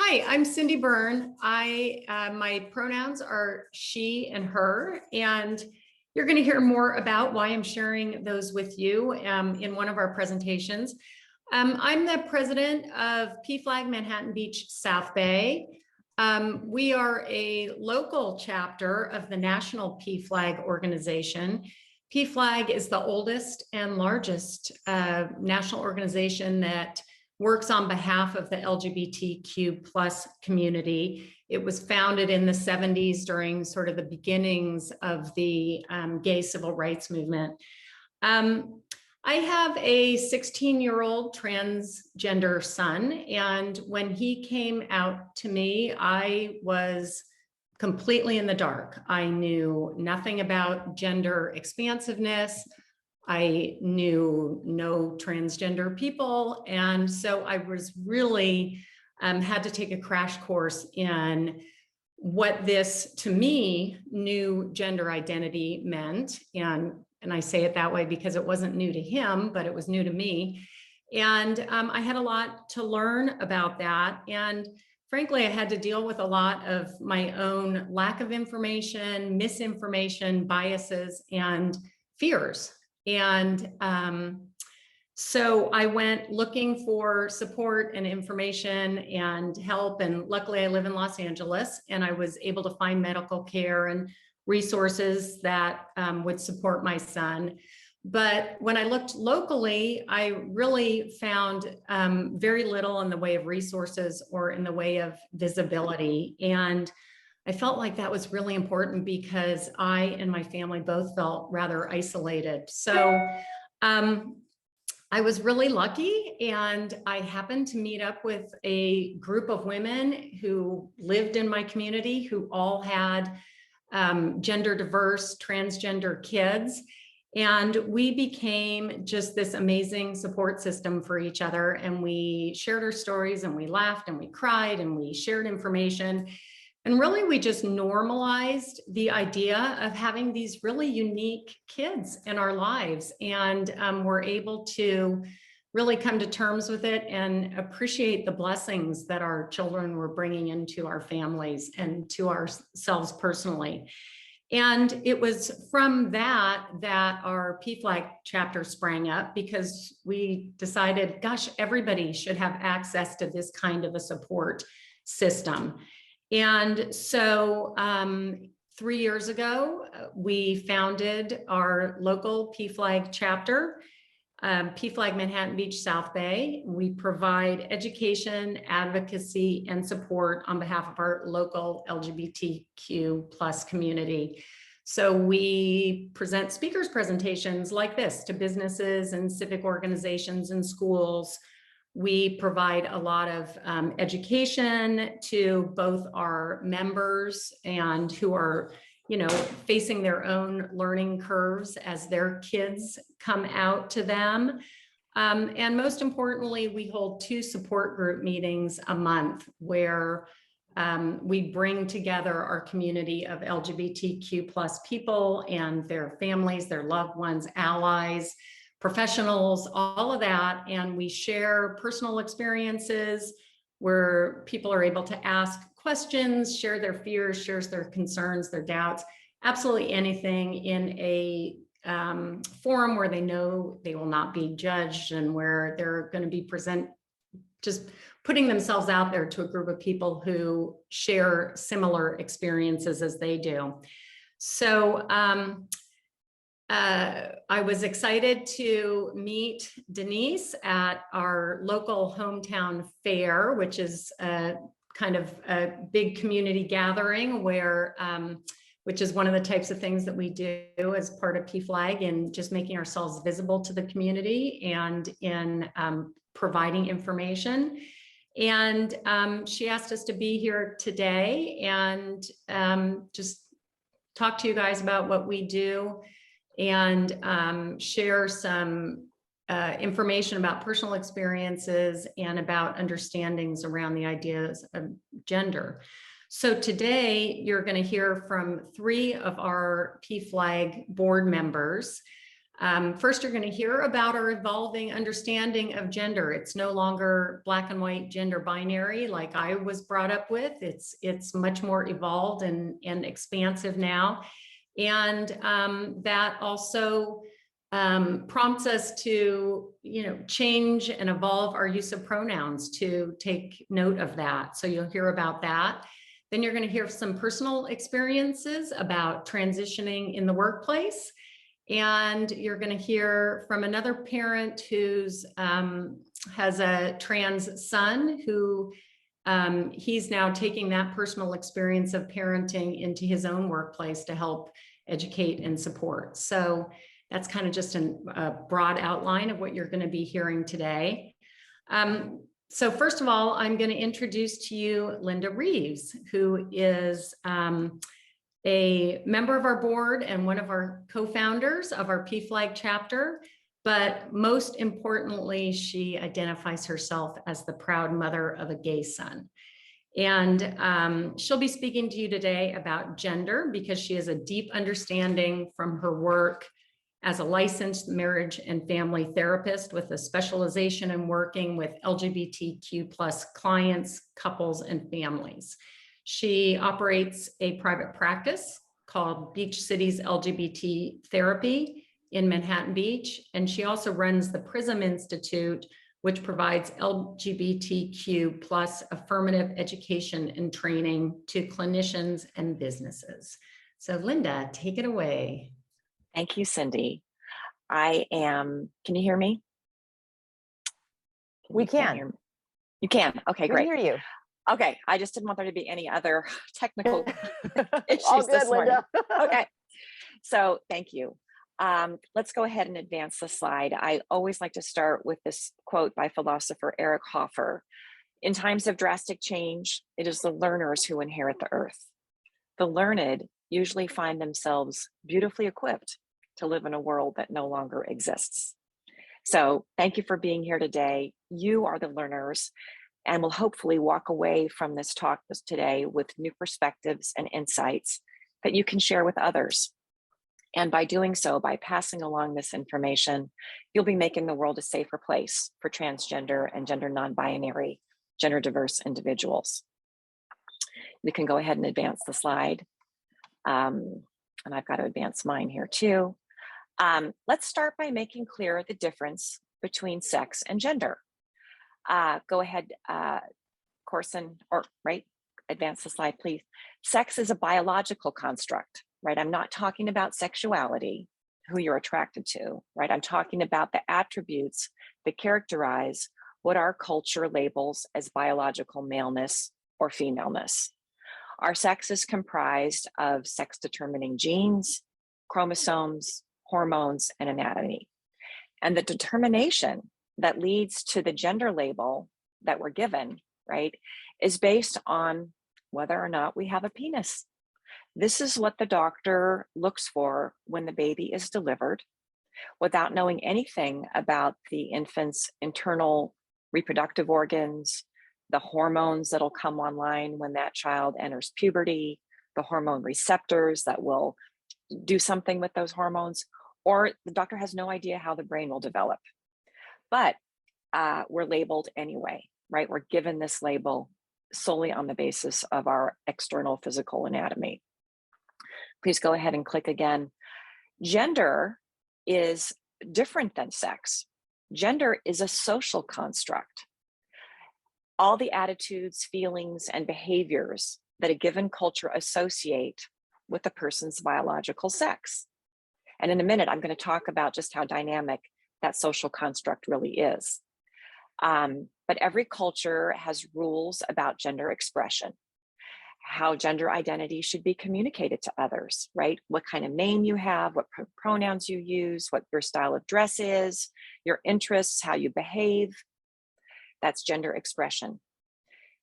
Hi, I'm Cindy Byrne. My pronouns are she and her, and you're going to hear more about why I'm sharing those with you in one of our presentations. I'm the president of PFLAG Manhattan Beach, South Bay. We are a local chapter of the national PFLAG organization. PFLAG is the oldest and largest national organization that works on behalf of the LGBTQ plus community. It was founded in the 70s during sort of the beginnings of the gay civil rights movement. I have a 16-year-old transgender son, and when he came out to me, I was completely in the dark. I knew nothing about gender expansiveness. I knew no transgender people. And so I was really had to take a crash course in what this, to me, new gender identity meant. And I say it that way because it wasn't new to him, but it was new to me. And I had a lot to learn about that. And frankly, I had to deal with a lot of my own lack of information, misinformation, biases, and fears. And so I went looking for support and information and help. And luckily I live in Los Angeles, and I was able to find medical care and resources that would support my son. But when I looked locally, I really found very little in the way of resources or in the way of visibility. And I felt like that was really important because I and my family both felt rather isolated. So I was really lucky, and I happened to meet up with a group of women who lived in my community who all had gender diverse, transgender kids. And we became just this amazing support system for each other. And we shared our stories, and we laughed, and we cried, and we shared information. And really, we just normalized the idea of having these really unique kids in our lives. And we're able to really come to terms with it and appreciate the blessings that our children were bringing into our families and to ourselves personally. And it was from that our PFLAG chapter sprang up, because we decided, gosh, everybody should have access to this kind of a support system. And so 3 years ago, we founded our local PFLAG chapter, PFLAG Manhattan Beach, South Bay. We provide education, advocacy, and support on behalf of our local LGBTQ plus community. So we present speakers presentations like this to businesses and civic organizations and schools. We provide a lot of education to both our members and who are, facing their own learning curves as their kids come out to them. And most importantly, we hold 2 support group meetings a month where we bring together our community of LGBTQ plus people and their families, their loved ones, allies, professionals, all of that. And we share personal experiences where people are able to ask questions, share their fears, share their concerns, their doubts, absolutely anything, in a forum where they know they will not be judged, and where they're going to be just putting themselves out there to a group of people who share similar experiences as they do. So I was excited to meet Denise at our local hometown fair, which is kind of a big community gathering where, which is one of the types of things that we do as part of PFLAG, and just making ourselves visible to the community and in providing information. And she asked us to be here today and just talk to you guys about what we do, and share some information about personal experiences and about understandings around the ideas of gender. So today you're going to hear from 3 of our PFLAG board members. First, you're going to hear about our evolving understanding of gender. It's no longer black and white gender binary like I was brought up with. It's much more evolved and expansive now. And that also prompts us to, change and evolve our use of pronouns to take note of that. So you'll hear about that. Then you're going to hear some personal experiences about transitioning in the workplace. And you're going to hear from another parent who's has a trans son who he's now taking that personal experience of parenting into his own workplace to help educate and support. So that's kind of just a broad outline of what you're going to be hearing today. So first of all, I'm going to introduce to you Linda Reeves, who is a member of our board and one of our co-founders of our PFLAG chapter. But most importantly, she identifies herself as the proud mother of a gay son. And she'll be speaking to you today about gender because she has a deep understanding from her work as a licensed marriage and family therapist with a specialization in working with LGBTQ plus clients, couples, and families. She operates a private practice called Beach Cities LGBT Therapy in Manhattan Beach. And she also runs the PRISM Institute, which provides LGBTQ plus affirmative education and training to clinicians and businesses. So Linda, take it away. Thank you, Cindy. Can you hear me? We can. You can. Okay, great. We hear you. Okay, I just didn't want there to be any other technical issues All good, this morning. Linda. Okay, so thank you. Let's go ahead and advance the slide. I always like to start with this quote by philosopher Eric Hoffer. In times of drastic change, it is the learners who inherit the earth. The learned usually find themselves beautifully equipped to live in a world that no longer exists. So thank you for being here today. You are the learners, and will hopefully walk away from this talk today with new perspectives and insights that you can share with others. And by doing so, by passing along this information, you'll be making the world a safer place for transgender and gender non-binary, gender diverse individuals. We can go ahead and advance the slide. And I've got to advance mine here too. Let's start by making clear the difference between sex and gender. Go ahead, Corson, or right, advance the slide, please. Sex is a biological construct, right? I'm not talking about sexuality, who you're attracted to, right? I'm talking about the attributes that characterize what our culture labels as biological maleness or femaleness. Our sex is comprised of sex-determining genes, chromosomes, hormones, and anatomy. And the determination that leads to the gender label that we're given, right, is based on whether or not we have a penis. This is what the doctor looks for when the baby is delivered, without knowing anything about the infant's internal reproductive organs, the hormones that'll come online when that child enters puberty, the hormone receptors that will do something with those hormones, or the doctor has no idea how the brain will develop. But we're labeled anyway, right? We're given this label solely on the basis of our external physical anatomy. Please go ahead and click again. Gender is different than sex. Gender is a social construct. All the attitudes, feelings, and behaviors that a given culture associate with a person's biological sex. And in a minute, I'm going to talk about just how dynamic that social construct really is. But every culture has rules about gender expression, how gender identity should be communicated to others, right? What kind of name you have, what pronouns you use, what your style of dress is, your interests, how you behave. That's gender expression.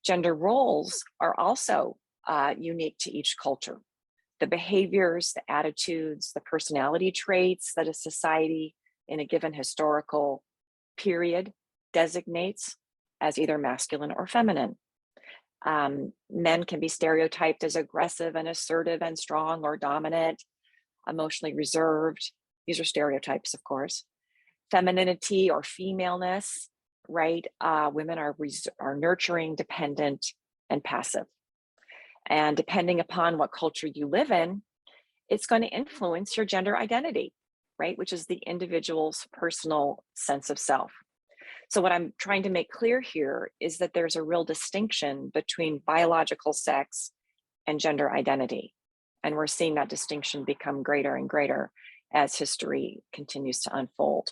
Gender roles are also unique to each culture. The behaviors, the attitudes, the personality traits that a society in a given historical period designates as either masculine or feminine. Men can be stereotyped as aggressive and assertive and strong or dominant, emotionally reserved, These are stereotypes, of course. Femininity or femaleness, right? Women are nurturing, dependent, and passive. And depending upon what culture you live in, it's going to influence your gender identity, right? Which is the individual's personal sense of self. So what I'm trying to make clear here is that there's a real distinction between biological sex and gender identity. And we're seeing that distinction become greater and greater as history continues to unfold.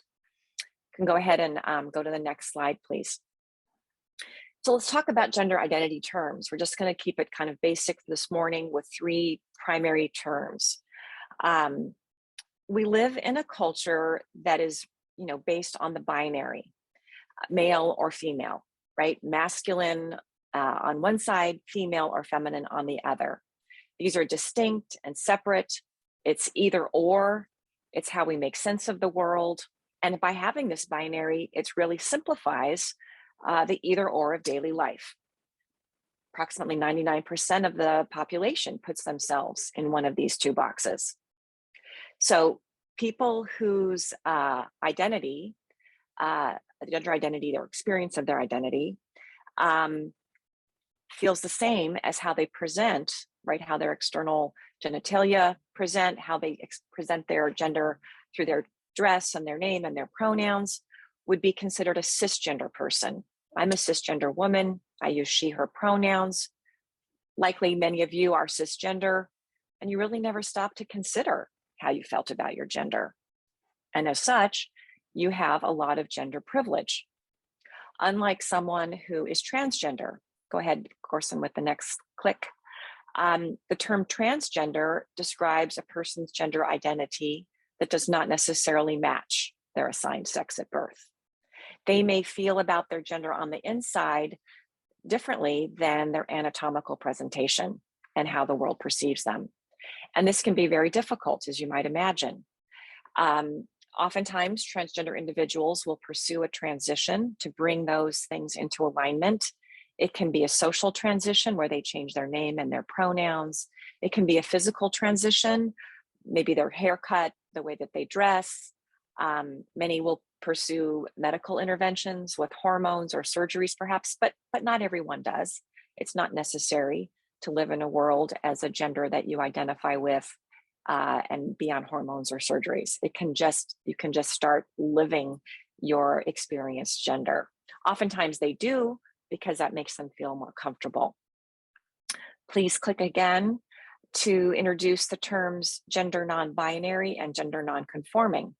You can go ahead and go to the next slide, please. So let's talk about gender identity terms. We're just going to keep it kind of basic this morning with 3 primary terms. We live in a culture that is, based on the binary, male or female, right? Masculine on one side, female or feminine on the other. These are distinct and separate. It's either or. It's how we make sense of the world. And by having this binary, it really simplifies the either or of daily life. Approximately 99% of the population puts themselves in one of these 2 boxes. So people whose identity, gender identity, their experience of their identity, feels the same as how they present, right? How their external genitalia present, how they present their gender through their dress and their name and their pronouns, would be considered a cisgender person. I'm a cisgender woman. I use she, her pronouns. Likely many of you are cisgender, and you really never stop to consider how you felt about your gender. And as such, you have a lot of gender privilege. Unlike someone who is transgender, go ahead, Corson, with the next click. The term transgender describes a person's gender identity that does not necessarily match their assigned sex at birth. They may feel about their gender on the inside differently than their anatomical presentation and how the world perceives them. And this can be very difficult, as you might imagine. Oftentimes, transgender individuals will pursue a transition to bring those things into alignment. It can be a social transition where they change their name and their pronouns. It can be a physical transition, maybe their haircut, the way that they dress. Many will pursue medical interventions with hormones or surgeries perhaps, but not everyone does. It's not necessary to live in a world as a gender that you identify with and be on hormones or surgeries. You can just start living your experienced gender. Oftentimes they do because that makes them feel more comfortable. Please click again to introduce the terms gender non-binary and gender non-conforming.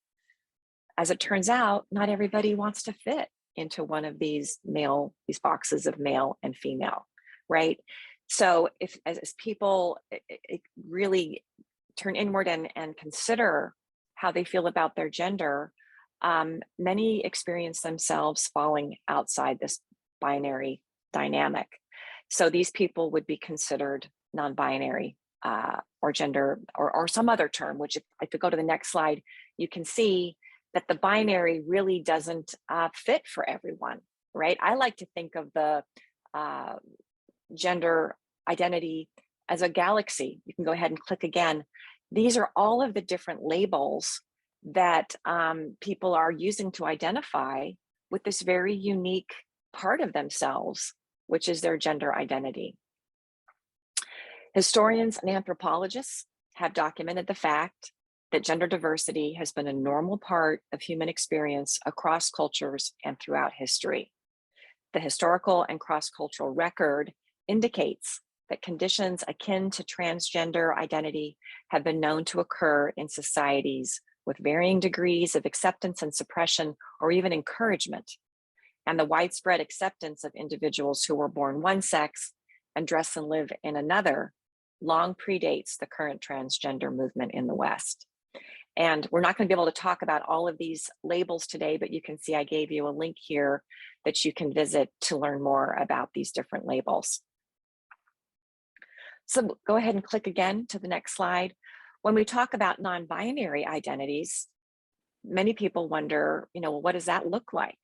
As it turns out, not everybody wants to fit into one of these boxes of male and female, right? So as people really turn inward and consider how they feel about their gender, many experience themselves falling outside this binary dynamic. So these people would be considered non-binary or gender or some other term, which if you go to the next slide, you can see that the binary really doesn't fit for everyone, right? I like to think of the gender identity as a galaxy. You can go ahead and click again. These are all of the different labels that people are using to identify with this very unique part of themselves, which is their gender identity. Historians and anthropologists have documented the fact that gender diversity has been a normal part of human experience across cultures and throughout history. The historical and cross-cultural record indicates that conditions akin to transgender identity have been known to occur in societies with varying degrees of acceptance and suppression, or even encouragement. And the widespread acceptance of individuals who were born one sex and dress and live in another long predates the current transgender movement in the West. And we're not going to be able to talk about all of these labels today, but you can see I gave you a link here that you can visit to learn more about these different labels. So go ahead and click again to the next slide. When we talk about non-binary identities, many people wonder, what does that look like?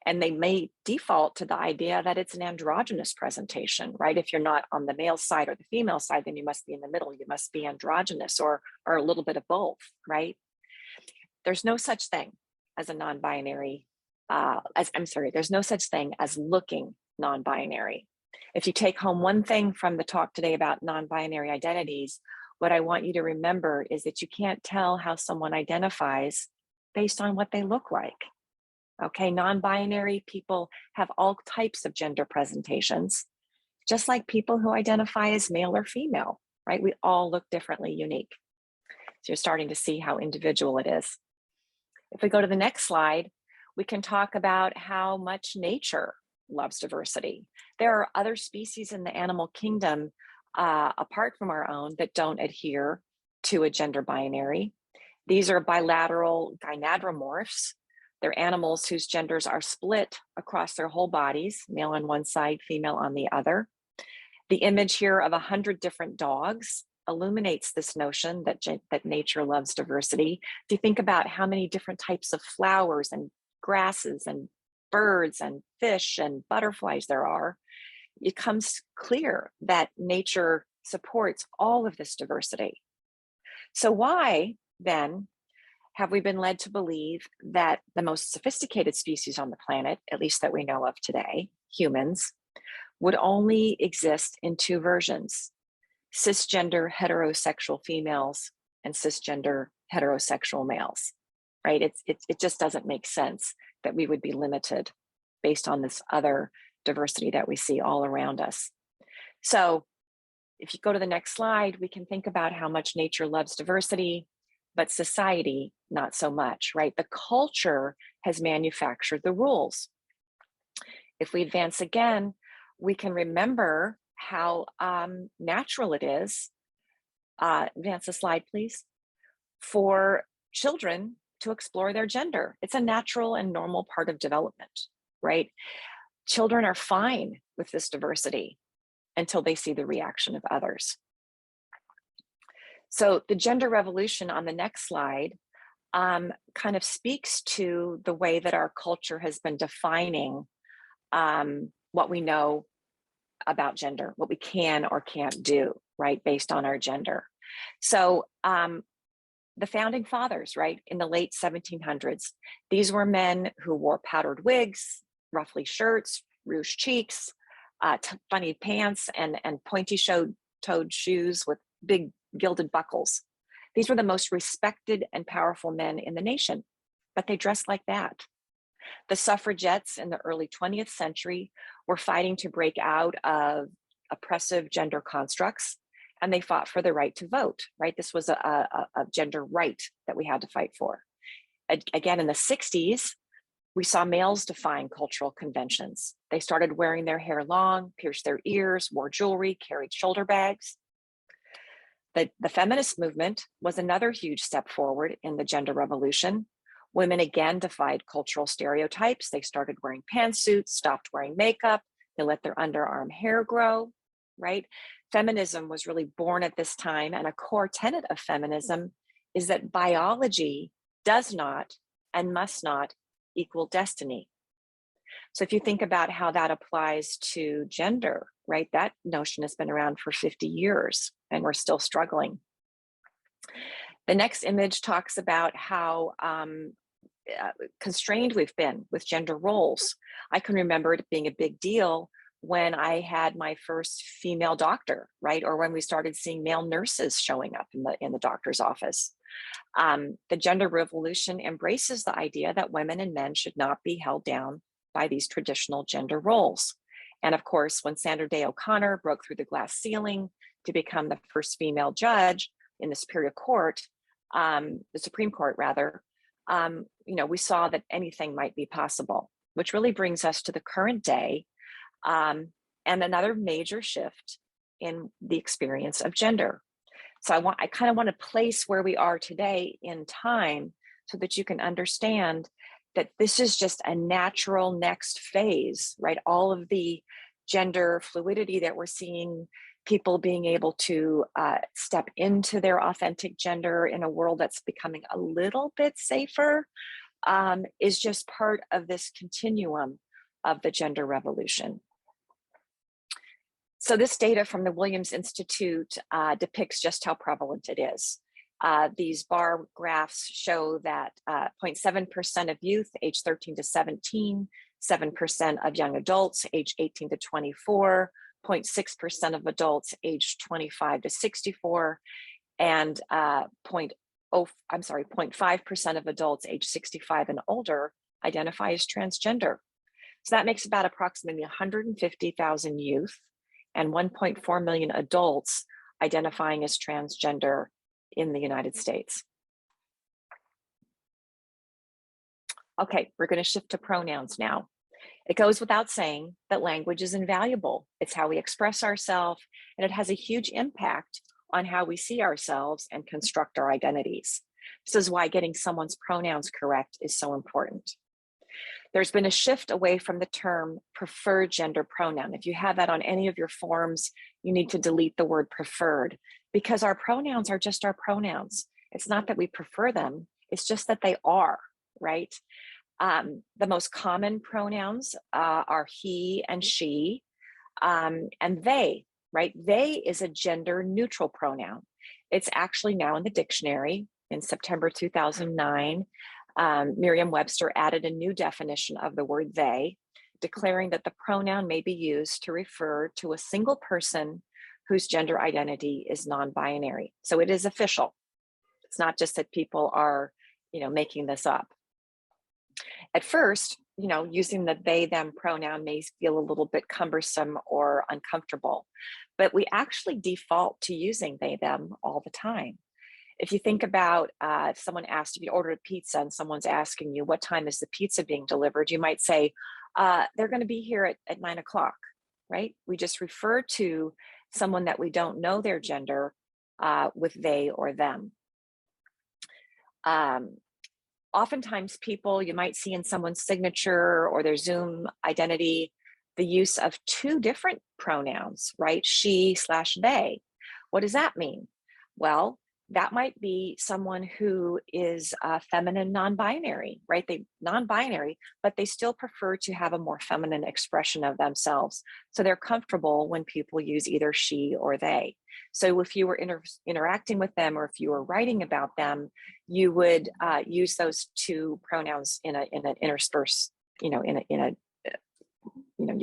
And they may default to the idea that it's an androgynous presentation, right? If you're not on the male side or the female side, then you must be in the middle. You must be androgynous or a little bit of both, right? there's no such thing as a non-binary, there's no such thing as looking non-binary. If you take home one thing from the talk today about non-binary identities, what I want you to remember is that you can't tell how someone identifies based on what they look like. Okay, non-binary people have all types of gender presentations, just like people who identify as male or female, right? We all look differently, unique. So you're starting to see how individual it is. If we go to the next slide, we can talk about how much nature loves diversity. There are other species in the animal kingdom, apart from our own, that don't adhere to a gender binary. These are bilateral gynandromorphs. They're animals whose genders are split across their whole bodies, male on one side, female on the other. The image here of 100 different dogs illuminates this notion that nature loves diversity. If you think about how many different types of flowers and grasses and birds and fish and butterflies there are, it becomes clear that nature supports all of this diversity. So why then have we been led to believe that the most sophisticated species on the planet, at least that we know of today, humans, would only exist in two versions: cisgender heterosexual females and cisgender heterosexual males, right? It just doesn't make sense that we would be limited based on this other diversity that we see all around us. So if you go to the next slide, we can think about how much nature loves diversity, but society, not so much, right? The culture has manufactured the rules. If we advance again, we can remember how natural it is, advance the slide, please, for children to explore their gender. It's a natural and normal part of development, right? Children are fine with this diversity until they see the reaction of others. So the gender revolution on the next slide kind of speaks to the way that our culture has been defining what we know about gender, what we can or can't do, right, based on our gender. So the founding fathers, right, in the late 1700s, these were men who wore powdered wigs, ruffly shirts, ruched cheeks, funny pants, and pointy-toed shoes with big gilded buckles. These were the most respected and powerful men in the nation, but they dressed like that. The suffragettes in the early 20th century were fighting to break out of oppressive gender constructs, and they fought for the right to vote, right? This was a gender right that we had to fight for. Again, in the 60s, we saw males defying cultural conventions. They started wearing their hair long, pierced their ears, wore jewelry, carried shoulder bags. The feminist movement was another huge step forward in the gender revolution. Women again defied cultural stereotypes. They started wearing pantsuits, stopped wearing makeup, they let their underarm hair grow, right? Feminism was really born at this time, and a core tenet of feminism is that biology does not and must not equal destiny. So if you think about how that applies to gender, right, that notion has been around for 50 years and we're still struggling. The next image talks about how constrained we've been with gender roles. I can remember it being a big deal when I had my first female doctor, right, or when we started seeing male nurses showing up in the doctor's office. The gender revolution embraces the idea that women and men should not be held down by these traditional gender roles. And of course, when Sandra Day O'Connor broke through the glass ceiling to become the first female judge in the Superior Court, the Supreme Court rather, we saw that anything might be possible, which really brings us to the current day, and another major shift in the experience of gender. So I kind of want to place where we are today in time so that you can understand that this is just a natural next phase, right? All of the gender fluidity that we're seeing, people being able to step into their authentic gender in a world that's becoming a little bit safer, is just part of this continuum of the gender revolution. So this data from the Williams Institute depicts just how prevalent it is. These bar graphs show that 0.7% of youth age 13 to 17, 7% of young adults age 18 to 24, 0.6% of adults age 25 to 64, and 0.5% of adults age 65 and older identify as transgender. So that makes about approximately 150,000 youth and 1.4 million adults identifying as transgender in the United States. Okay, we're going to shift to pronouns now. It goes without saying that language is invaluable. It's how we express ourselves, and it has a huge impact on how we see ourselves and construct our identities. This is why getting someone's pronouns correct is so important. There's been a shift away from the term preferred gender pronoun. If you have that on any of your forms, you need to delete the word preferred, because our pronouns are just our pronouns. It's not that we prefer them, it's just that they are, right? The most common pronouns are he and she, and they, right? They is a gender neutral pronoun. It's actually now in the dictionary. In September 2009, Merriam-Webster added a new definition of the word they, declaring that the pronoun may be used to refer to a single person whose gender identity is non-binary. So it is official. It's not just that people are, making this up. At first, using the they, them pronoun may feel a little bit cumbersome or uncomfortable, but we actually default to using they, them all the time. If you think about if someone asked, if you ordered a pizza and someone's asking you, what time is the pizza being delivered? You might say, they're going to be here at 9 o'clock, right? We just refer to someone that we don't know their gender with they or them. Oftentimes people, you might see in someone's signature or their Zoom identity, the use of two different pronouns, right? She/they. What does that mean? Well, that might be someone who is feminine non-binary, right? They non-binary, but they still prefer to have a more feminine expression of themselves. So they're comfortable when people use either she or they. So if you were interacting with them or if you were writing about them, you would use those two pronouns in an intersperse, you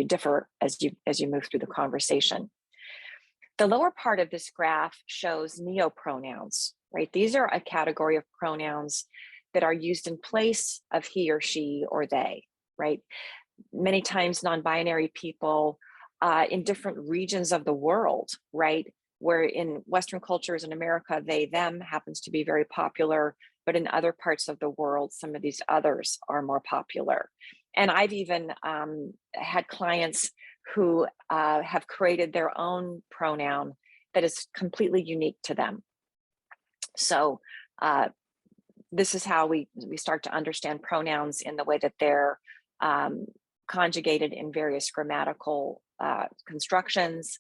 differ as you move through the conversation. The lower part of this graph shows neopronouns, right? These are a category of pronouns that are used in place of he or she or they, right? Many times non-binary people in different regions of the world, right? Where in Western cultures in America, they, them happens to be very popular, but in other parts of the world, some of these others are more popular. And I've even had clients who have created their own pronoun that is completely unique to them. So this is how we start to understand pronouns in the way that they're conjugated in various grammatical constructions.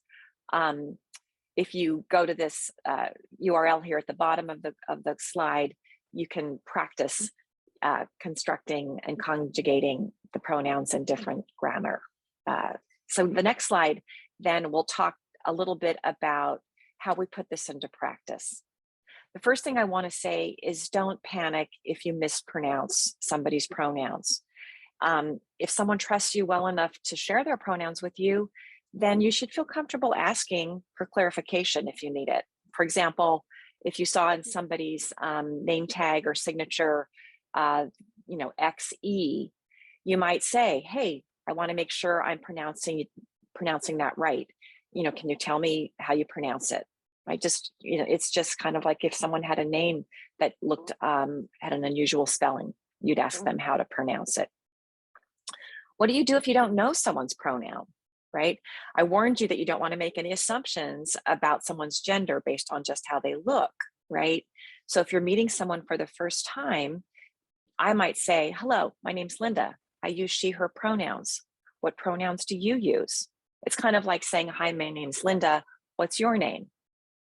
If you go to this URL here at the bottom of the slide, you can practice constructing and conjugating the pronouns in different grammar. So the next slide, then we'll talk a little bit about how we put this into practice. The first thing I want to say is don't panic if you mispronounce somebody's pronouns. If someone trusts you well enough to share their pronouns with you, then you should feel comfortable asking for clarification if you need it. For example, if you saw in somebody's name tag or signature, XE, you might say, hey, I want to make sure I'm pronouncing that right. Can you tell me how you pronounce it? Right? Just, it's just kind of like if someone had a name that looked, had an unusual spelling, you'd ask them how to pronounce it. What do you do if you don't know someone's pronoun, right? I warned you that you don't want to make any assumptions about someone's gender based on just how they look, right? So if you're meeting someone for the first time, I might say, hello, my name's Linda. I use she, her pronouns. What pronouns do you use? It's kind of like saying, hi, my name's Linda. What's your name?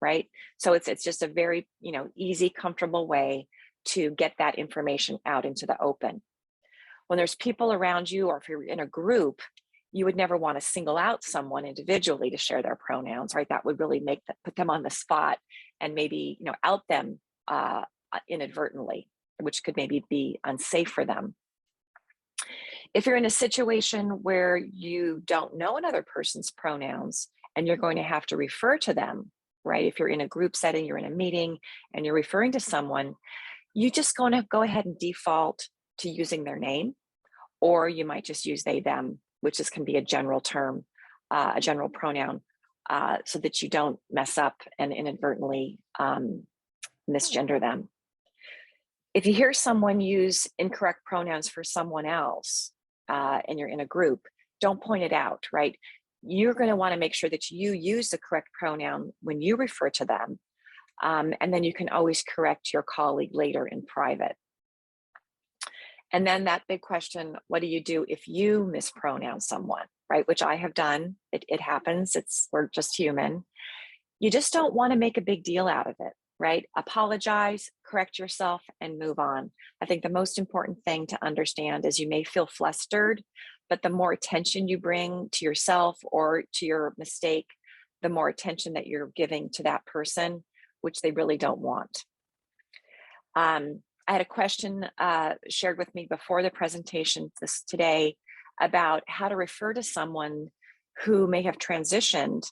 Right? So it's just a very, easy, comfortable way to get that information out into the open. When there's people around you, or if you're in a group, you would never want to single out someone individually to share their pronouns, right? That would really put them on the spot and maybe, out them inadvertently, which could maybe be unsafe for them. If you're in a situation where you don't know another person's pronouns and you're going to have to refer to them, right? If you're in a group setting, you're in a meeting and you're referring to someone, you just going to go ahead and default to using their name, or you might just use they, them, which can be a general term, a general pronoun, so that you don't mess up and inadvertently misgender them. If you hear someone use incorrect pronouns for someone else and you're in a group, don't point it out, right? You're going to want to make sure that you use the correct pronoun when you refer to them. And then you can always correct your colleague later in private. And then that big question, what do you do if you mispronounce someone, right? Which I have done. It happens. We're just human. You just don't want to make a big deal out of it, right? Apologize, correct yourself, and move on. I think the most important thing to understand is you may feel flustered, but the more attention you bring to yourself or to your mistake, the more attention that you're giving to that person, which they really don't want. I had a question shared with me before the presentation today about how to refer to someone who may have transitioned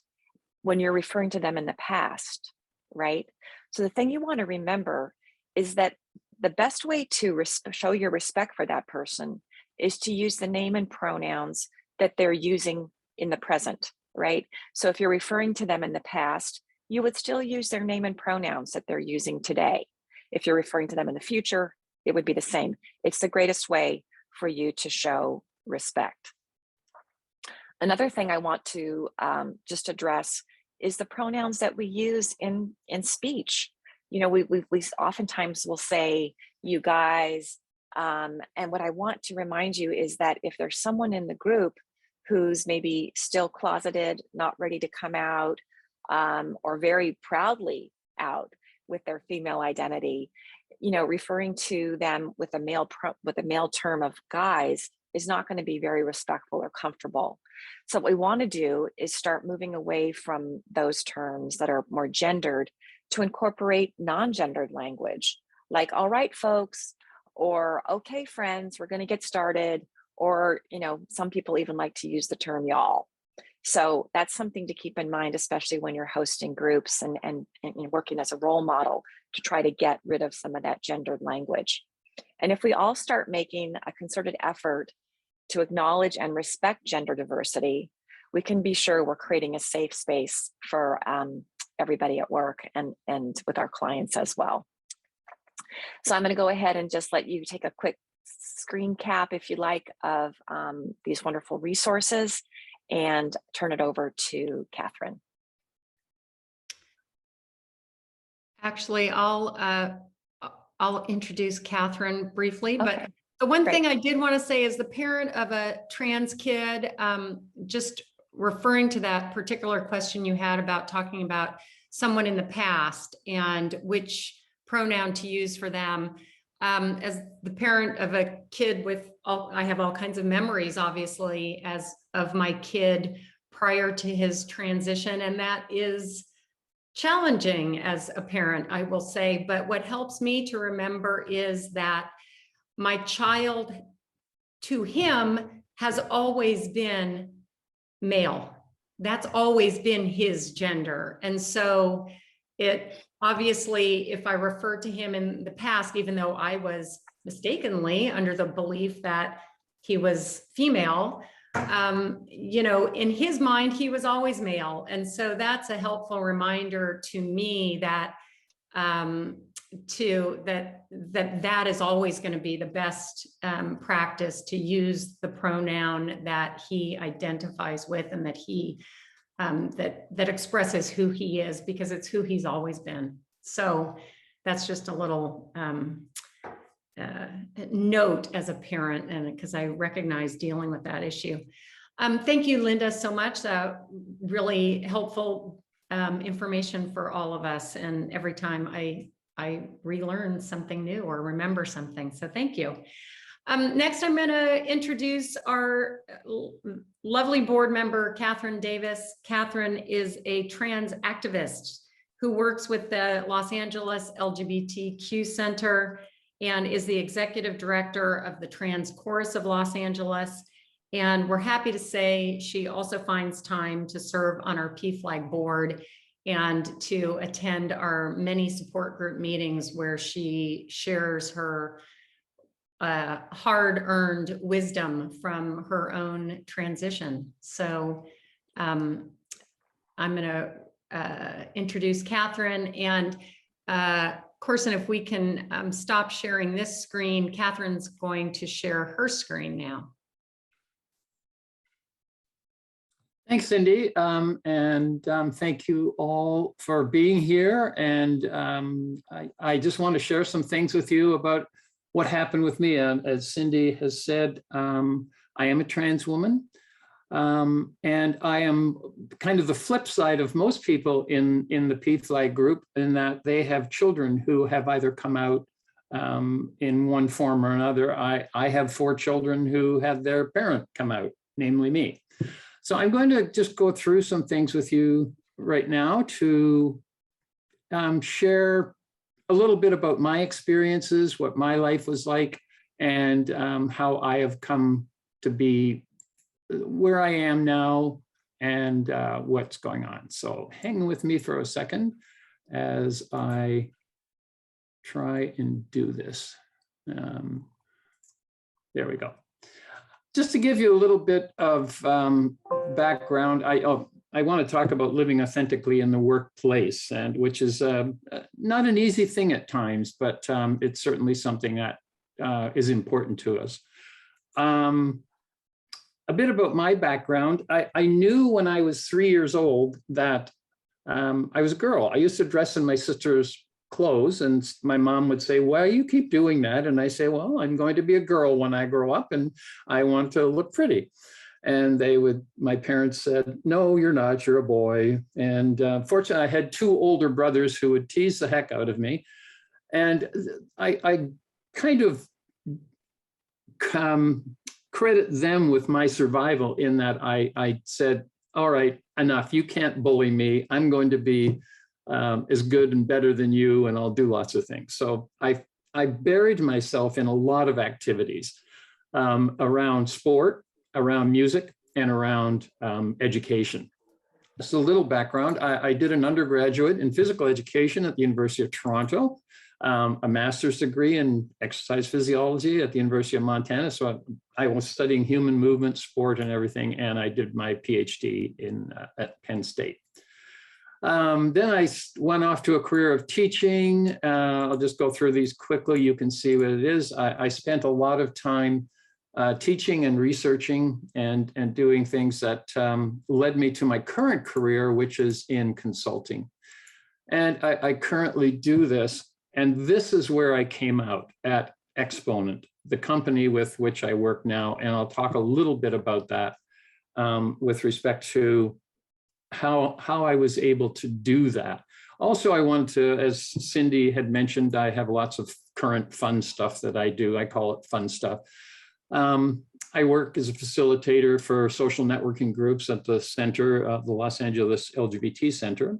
when you're referring to them in the past, right? So the thing you want to remember is that the best way to show your respect for that person is to use the name and pronouns that they're using in the present, right? So if you're referring to them in the past, you would still use their name and pronouns that they're using today. If you're referring to them in the future, it would be the same. It's the greatest way for you to show respect. Another thing I want to just address is the pronouns that we use in speech. You know, we oftentimes will say you guys, and what I want to remind you is that if there's someone in the group who's maybe still closeted, not ready to come out, or very proudly out with their female identity, you know, referring to them with a male term of guys is not going to be very respectful or comfortable. So what we want to do is start moving away from those terms that are more gendered to incorporate non-gendered language, like, all right, folks, or okay, friends, we're going to get started, or, you know, some people even like to use the term y'all. So that's something to keep in mind, especially when you're hosting groups and working as a role model to try to get rid of some of that gendered language. And if we all start making a concerted effort to acknowledge and respect gender diversity, we can be sure we're creating a safe space for everybody at work and with our clients as well. So I'm going to go ahead and just let you take a quick screen cap, if you like, of these wonderful resources and turn it over to Catherine. Actually, I'll introduce Catherine briefly, Okay. but the one Great. thing I did want to say is the parent of a trans kid, just referring to that particular question you had about talking about someone in the past and which pronoun to use for them. As the parent of a kid I have all kinds of memories, obviously, as of my kid prior to his transition, and that is challenging as a parent, I will say. But what helps me to remember is that my child, to him, has always been male. That's always been his gender. And so it obviously, if I refer to him in the past, even though I was mistakenly under the belief that he was female, you know, in his mind, he was always male. And so that's a helpful reminder to me that that is always going to be the best practice, to use the pronoun that he identifies with and that he that expresses who he is, because it's who he's always been. So that's just a little note as a parent, and because I recognize dealing with that issue. Thank you, Linda, so much. Really helpful information for all of us. And every time I relearn something new or remember something. So thank you. Next, I'm going to introduce our lovely board member, Catherine Davis. Catherine is a trans activist who works with the Los Angeles LGBTQ Center and is the executive director of the Trans Chorus of Los Angeles. And we're happy to say she also finds time to serve on our PFLAG board and to attend our many support group meetings where she shares her hard-earned wisdom from her own transition. So I'm going to introduce Catherine, and Corson, if we can stop sharing this screen, Catherine's going to share her screen now. Thanks, Cindy, and thank you all for being here. And I just want to share some things with you about what happened with me. As Cindy has said, I am a trans woman, and I am kind of the flip side of most people in the PFLAG group, in that they have children who have either come out in one form or another. I have 4 children who had their parent come out, namely me. So I'm going to just go through some things with you right now to share a little bit about my experiences, what my life was like, and how I have come to be where I am now and what's going on. So hang with me for a second as I try and do this. There we go. Just to give you a little bit of background, I want to talk about living authentically in the workplace, and which is not an easy thing at times, but it's certainly something that is important to us. A bit about my background. I knew when I was 3 years old that I was a girl. I used to dress in my sister's clothes, and my mom would say, "Why you keep doing that?" And I say, "Well, I'm going to be a girl when I grow up, and I want to look pretty." And my parents said, "No, you're not, you're a boy." And fortunately, I had 2 older brothers who would tease the heck out of me. And I kind of credit them with my survival, in that I said, "All right, enough, you can't bully me. I'm going to be is good and better than you, and I'll do lots of things." So I buried myself in a lot of activities around sport, around music, and around education. Just a little background. I did an undergraduate in physical education at the University of Toronto, a master's degree in exercise physiology at the University of Montana. So I was studying human movement, sport, and everything, and I did my PhD at Penn State. Then I went off to a career of teaching. I'll just go through these quickly. You can see what it is. I spent a lot of time teaching and researching and doing things that led me to my current career, which is in consulting. And I currently do this. And this is where I came out at Exponent, the company with which I work now. And I'll talk a little bit about that with respect to how I was able to do that. Also, I wanted to, as Cindy had mentioned, I have lots of current fun stuff that I do. I call it fun stuff. I work as a facilitator for social networking groups at the center of the Los Angeles LGBT Center.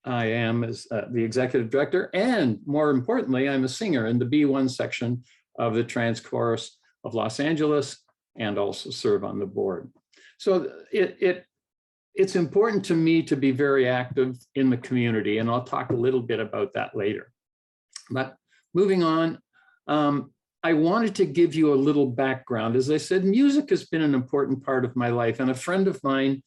I am as the executive director, and more importantly, I'm a singer in the B1 section of the Trans Chorus of Los Angeles, and also serve on the board. So it's important to me to be very active in the community, and I'll talk a little bit about that later. But moving on, I wanted to give you a little background. As I said, music has been an important part of my life, and a friend of mine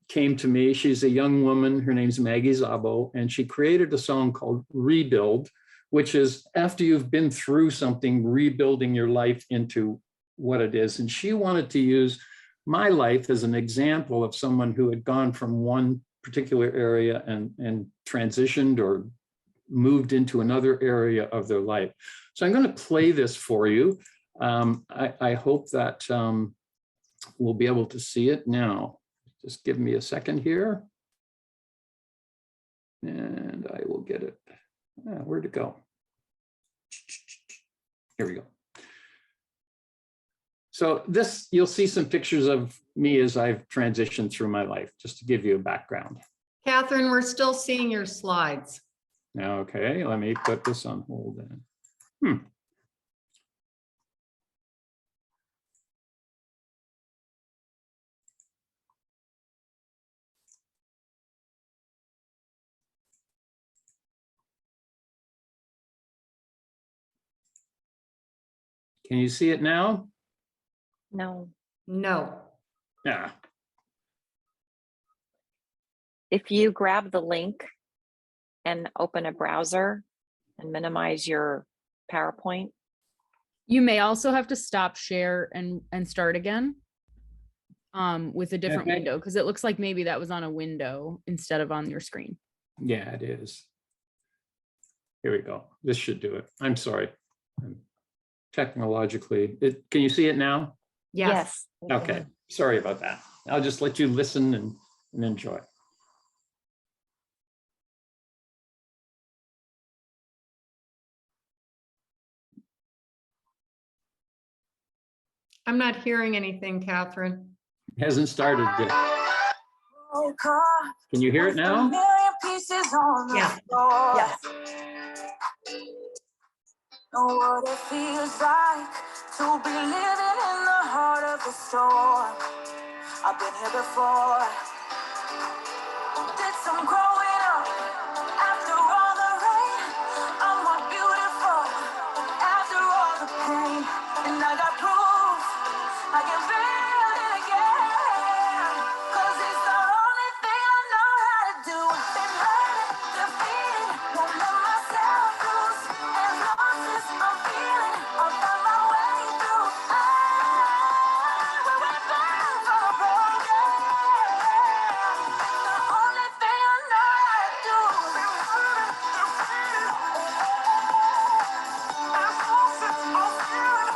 came to me. She's a young woman, her name's Maggie Szabo, and she created a song called Rebuild, which is after you've been through something, rebuilding your life into what it is. And she wanted to use my life as an example of someone who had gone from one particular area and transitioned or moved into another area of their life. So I'm going to play this for you. I hope that we'll be able to see it now. Just give me a second here. And I will get it. Where'd it go? Here we go. So you'll see some pictures of me as I've transitioned through my life, just to give you a background. Catherine, we're still seeing your slides. Okay, let me put this on hold then. Can you see it now? No. No. Yeah. If you grab the link and open a browser and minimize your PowerPoint. You may also have to stop share and start again with a different Okay. window, because it looks like maybe that was on a window instead of on your screen. Yeah, it is. Here we go. This should do it. I'm sorry. Technologically, can you see it now? Yes. Okay, sorry about that. I'll just let you listen and enjoy. I'm not hearing anything, Catherine. It hasn't started yet. Can you hear it now? Yeah. Yes. Know what it feels like to be living in the heart of the storm. I've been here before. Did some growing up after all the rain. I'm more beautiful after all the pain. And I got proof I can build it again. 'Cause it's the only thing I know how to do. Been hurt, defeated, won't let myself lose. As long as I'm feeling, I'll find my way through. I will rebel from a broken. The only thing I know how to do. Been hurt, defeated, as long as I'm feeling.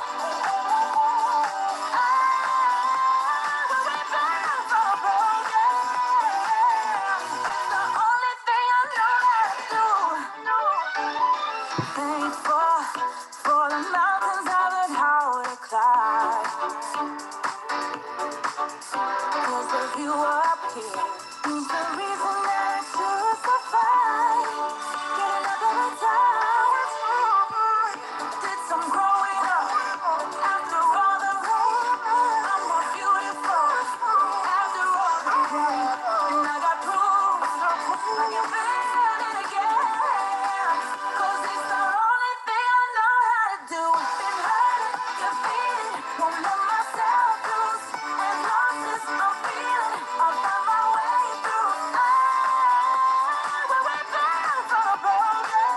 Thankful for the mountains I've learned how to climb. 'Cause with you up here is the reason that I choose to fight. Getting up every time. Did some growing up after all the rain. I'm more beautiful after all the pain. And I got proof I can build it again. 'Cause it's the only thing I know how to do. Been hurt, defeated, won't let myself lose. As long as I'm feeling, I'll find my way through. I will rebel from a broken.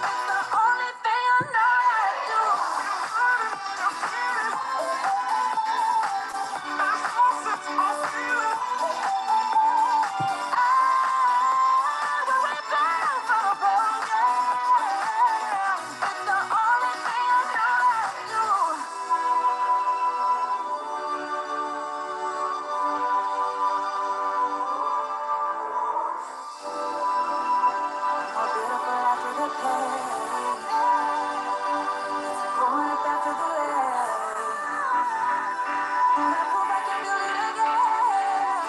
It's the only thing I know how to do. Defeated, as long as I'm feeling. I will rebel from a broken. It's the only thing I know how to do. More beautiful after the pain. It's going up after the rain. And I prove I can do it again.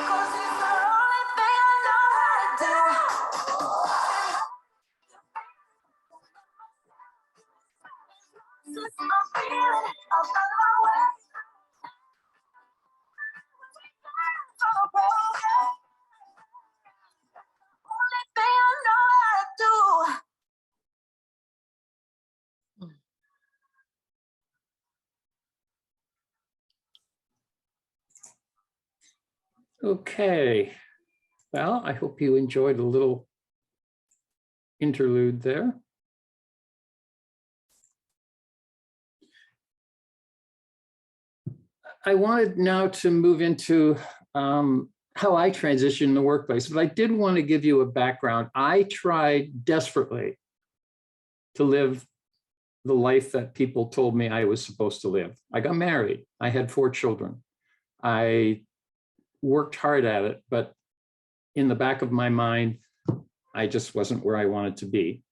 'Cause it's the only thing I know how to do. Since I'm feeling, I'll find my way. From a broken. Only thing I know how to do. Okay. Well, I hope you enjoyed a little interlude there. I wanted now to move into how I transition in the workplace, but I did want to give you a background. I tried desperately to live the life that people told me I was supposed to live. I got married. I had 4 children. I worked hard at it, but in the back of my mind, I just wasn't where I wanted to be.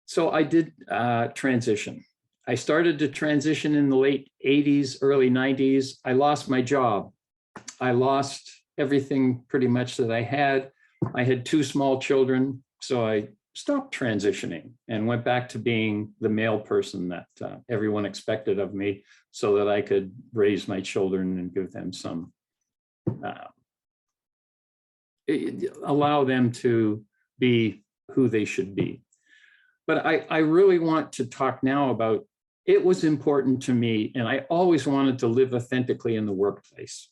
So I did transition. I started to transition in the late 80s, early 90s. I lost my job. I lost everything pretty much that I had. I had 2 small children, so I stopped transitioning and went back to being the male person that everyone expected of me, so that I could raise my children and give them some, allow them to be who they should be. But I really want to talk now about, it was important to me, and I always wanted to live authentically in the workplace.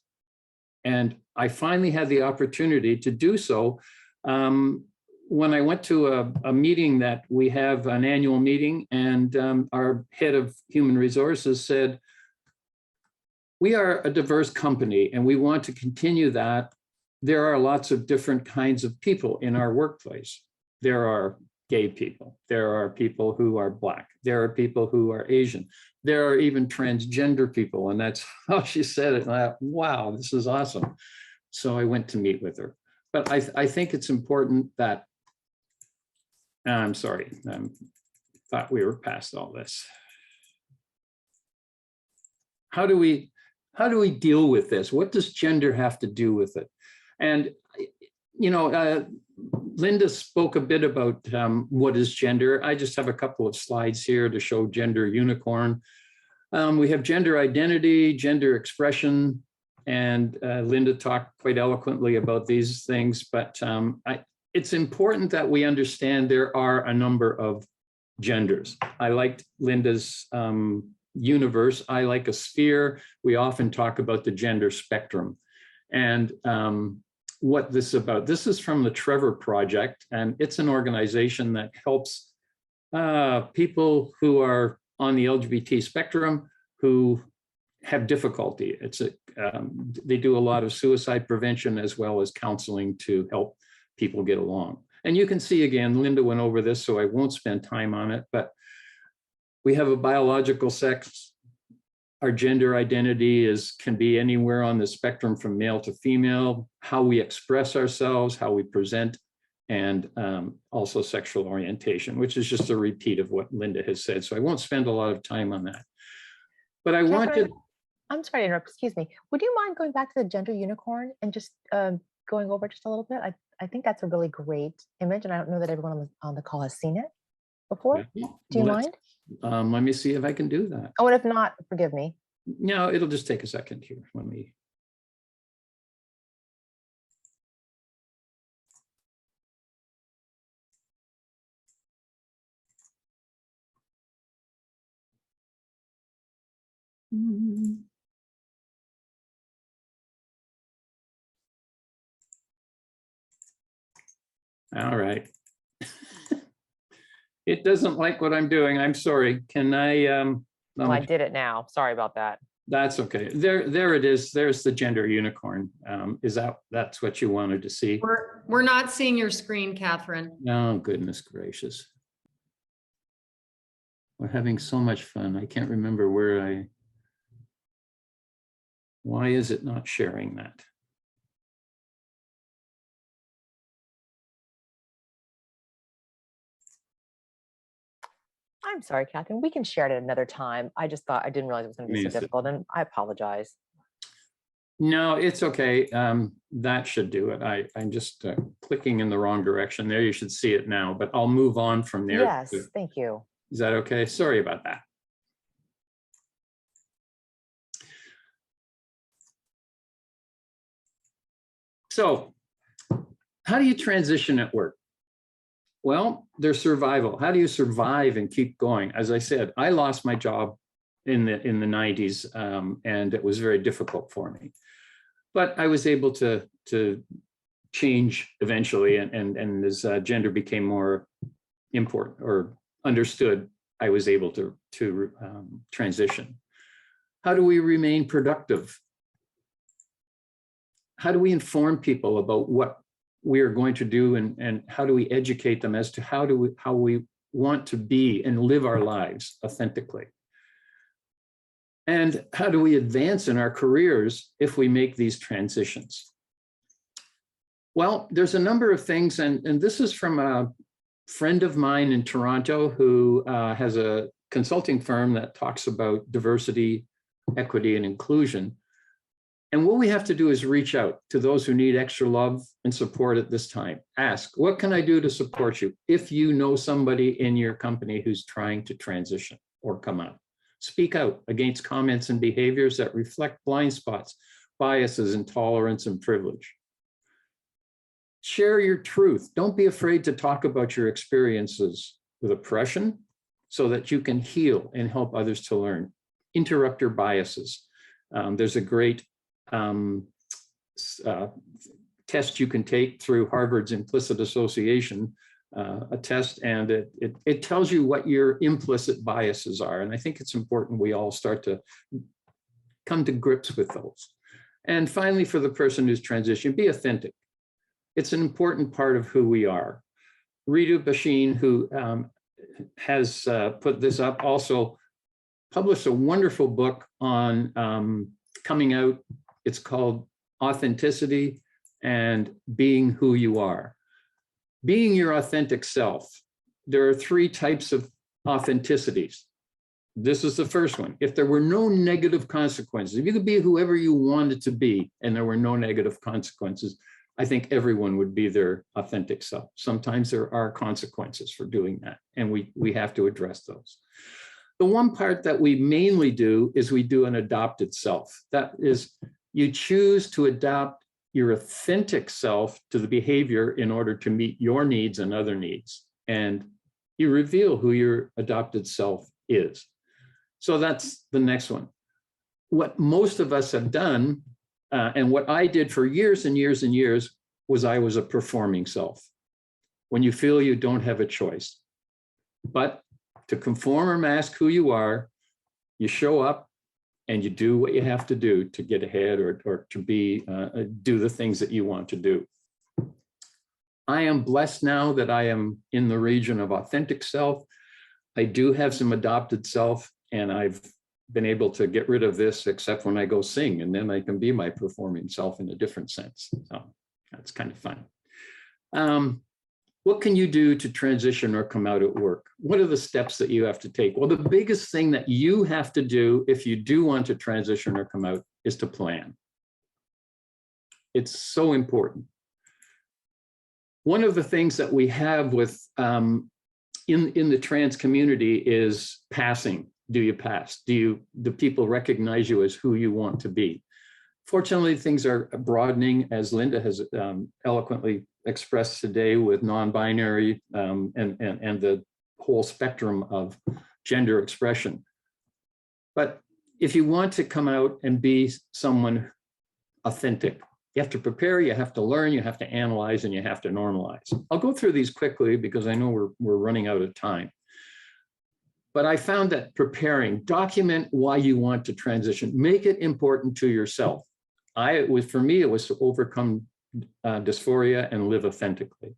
And I finally had the opportunity to do so when I went to a meeting that we have, an annual meeting, and our head of human resources said, we are a diverse company and we want to continue that. There are lots of different kinds of people in our workplace. There are gay people. There are people who are Black. There are people who are Asian. There are even transgender people. And that's how she said it. And I thought, wow, this is awesome. So I went to meet with her. But I think it's important that, I'm sorry, I thought we were past all this. How do we deal with this? What does gender have to do with it? And, you know, Linda spoke a bit about what is gender. I just have a couple of slides here to show gender unicorn. We have gender identity, gender expression, and Linda talked quite eloquently about these things, but it's important that we understand there are a number of genders. I liked Linda's universe. I like a sphere. We often talk about the gender spectrum. And what this is about, this is from the Trevor Project, and it's an organization that helps people who are on the LGBT spectrum who have difficulty. They do a lot of suicide prevention as well as counseling to help people get along. And you can see again, Linda went over this, so I won't spend time on it, but we have a biological sex. Our gender identity can be anywhere on the spectrum from male to female, how we express ourselves, how we present, and also sexual orientation, which is just a repeat of what Linda has said. So I won't spend a lot of time on that. But I wanted. I'm sorry to interrupt, excuse me. Would you mind going back to the gender unicorn and just going over just a little bit? I think that's a really great image, and I don't know that everyone on the call has seen it before. Yeah. Do you mind? Let me see if I can do that. Oh, and if not, forgive me. No, it'll just take a second here. Let me. All right. It doesn't like what I'm doing. I'm sorry. Can I? Well, I did it now. Sorry about that. That's okay. There it is. There's the gender unicorn. That's what you wanted to see? We're not seeing your screen, Catherine. Oh, goodness gracious. We're having so much fun. I can't remember why is it not sharing that? I'm sorry, Catherine. We can share it at another time. I just thought, I didn't realize it was going to be so difficult, and I apologize. No, it's okay. That should do it. I'm just clicking in the wrong direction there. You should see it now, but I'll move on from there. Yes, thank you. Is that okay? Sorry about that. So, how do you transition at work? Well, there's survival. How do you survive and keep going? As I said, I lost my job in the 90s, and it was very difficult for me. But I was able to change eventually, and as gender became more important or understood, I was able to transition. How do we remain productive? How do we inform people about what we are going to do, and how do we educate them as to how we want to be and live our lives authentically? And how do we advance in our careers if we make these transitions? Well, there's a number of things, and this is from a friend of mine in Toronto who has a consulting firm that talks about diversity, equity, and inclusion. And what we have to do is reach out to those who need extra love and support at this time. Ask, what can I do to support you? If you know somebody in your company who's trying to transition or come out, speak out against comments and behaviors that reflect blind spots, biases, intolerance, and privilege. Share your truth. Don't be afraid to talk about your experiences with oppression so that you can heal and help others to learn. Interrupt your biases. There's a great test you can take through Harvard's implicit association, a test, and it tells you what your implicit biases are. And I think it's important we all start to come to grips with those. And finally, for the person who's transitioning, be authentic. It's an important part of who we are. Ritu Basheen, who has put this up, also published a wonderful book on coming out. It's called Authenticity and Being Who You Are. Being your authentic self. There are 3 types of authenticities. This is the first one. If there were no negative consequences, if you could be whoever you wanted to be and there were no negative consequences, I think everyone would be their authentic self. Sometimes there are consequences for doing that, and we have to address those. The one part that we mainly do is we do an adopted self. That is, you choose to adopt your authentic self to the behavior in order to meet your needs and other needs. And you reveal who your adopted self is. So that's the next one. What most of us have done, and what I did for years and years and years, was I was a performing self. When you feel you don't have a choice. But to conform or mask who you are, you show up and you do what you have to do to get ahead or to be do the things that you want to do. I am blessed now that I am in the region of authentic self. I do have some adopted self, and I've been able to get rid of this except when I go sing, and then I can be my performing self in a different sense. So that's kind of fun. What can you do to transition or come out at work? What are the steps that you have to take? Well, the biggest thing that you have to do if you do want to transition or come out is to plan. It's so important. One of the things that we have with in the trans community is passing. Do you pass? Do people recognize you as who you want to be? Fortunately, things are broadening, as Linda has eloquently expressed today, with non-binary and the whole spectrum of gender expression. But if you want to come out and be someone authentic, you have to prepare, you have to learn, you have to analyze, and you have to normalize. I'll go through these quickly because I know we're running out of time. But I found that preparing, document why you want to transition, make it important to yourself. For me, it was to overcome dysphoria and live authentically.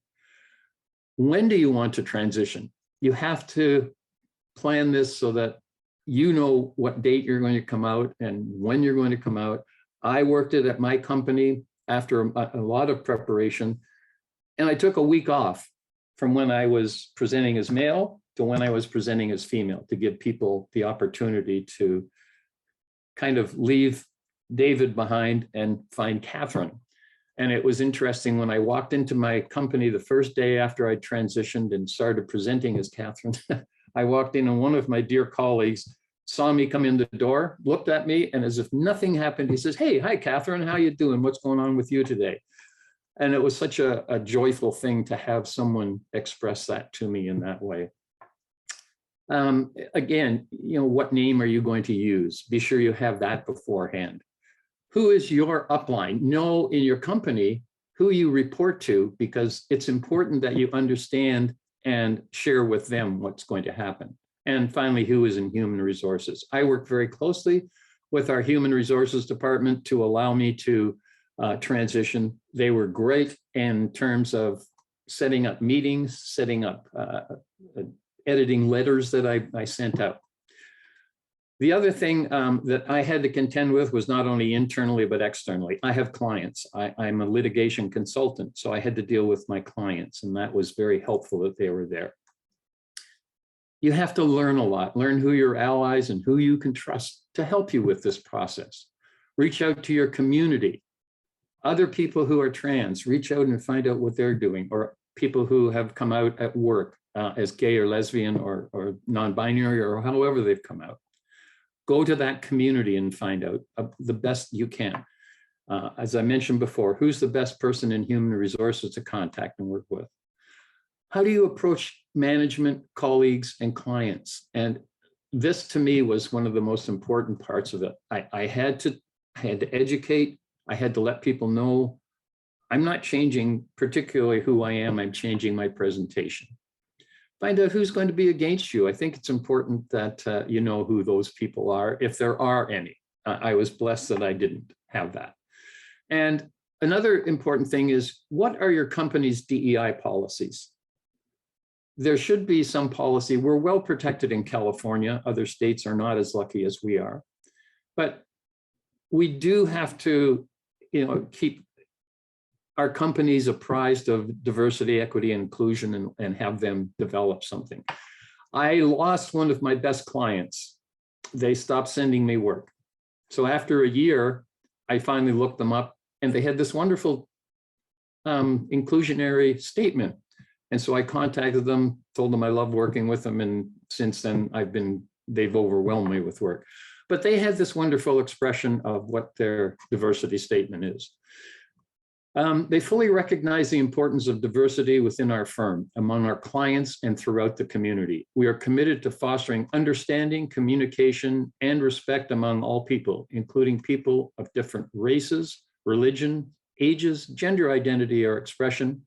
When do you want to transition? You have to plan this so that you know what date you're going to come out and when you're going to come out. I worked it at my company after a lot of preparation, and I took a week off from when I was presenting as male to when I was presenting as female, to give people the opportunity to kind of leave David behind and find Catherine. And it was interesting when I walked into my company the first day after I transitioned and started presenting as Catherine. I walked in and one of my dear colleagues saw me come in the door, looked at me, and as if nothing happened, he says, "Hey, hi, Catherine, how you doing? What's going on with you today?" And it was such a joyful thing to have someone express that to me in that way. Again, what name are you going to use? Be sure you have that beforehand. Who is your upline? Know in your company who you report to, because it's important that you understand and share with them what's going to happen. And finally, who is in human resources? I work very closely with our human resources department to allow me to transition. They were great in terms of setting up meetings, setting up editing letters that I sent out. The other thing that I had to contend with was not only internally, but externally. I have clients. I'm a litigation consultant, so I had to deal with my clients, and that was very helpful that they were there. You have to learn a lot, learn who your allies and who you can trust to help you with this process. Reach out to your community. Other people who are trans, reach out and find out what they're doing, or people who have come out at work as gay or lesbian or non-binary or however they've come out. Go to that community and find out the best you can. As I mentioned before, who's the best person in human resources to contact and work with? How do you approach management, colleagues, and clients? And this to me was one of the most important parts of it. I had to educate. I had to let people know I'm not changing particularly who I am, I'm changing my presentation. Find out who's going to be against you. I think it's important that you know who those people are, if there are any. I was blessed that I didn't have that. And another important thing is, what are your company's DEI policies? There should be some policy. We're well protected in California. Other states are not as lucky as we are. But we do have to, keep our companies apprised of diversity, equity, and inclusion, and have them develop something. I lost one of my best clients. They stopped sending me work. So after a year, I finally looked them up, and they had this wonderful inclusionary statement. And so I contacted them, told them I love working with them, and since then they've overwhelmed me with work. But they had this wonderful expression of what their diversity statement is. They fully recognize the importance of diversity within our firm, among our clients, and throughout the community. We are committed to fostering understanding, communication, and respect among all people, including people of different races, religion, ages, gender identity or expression,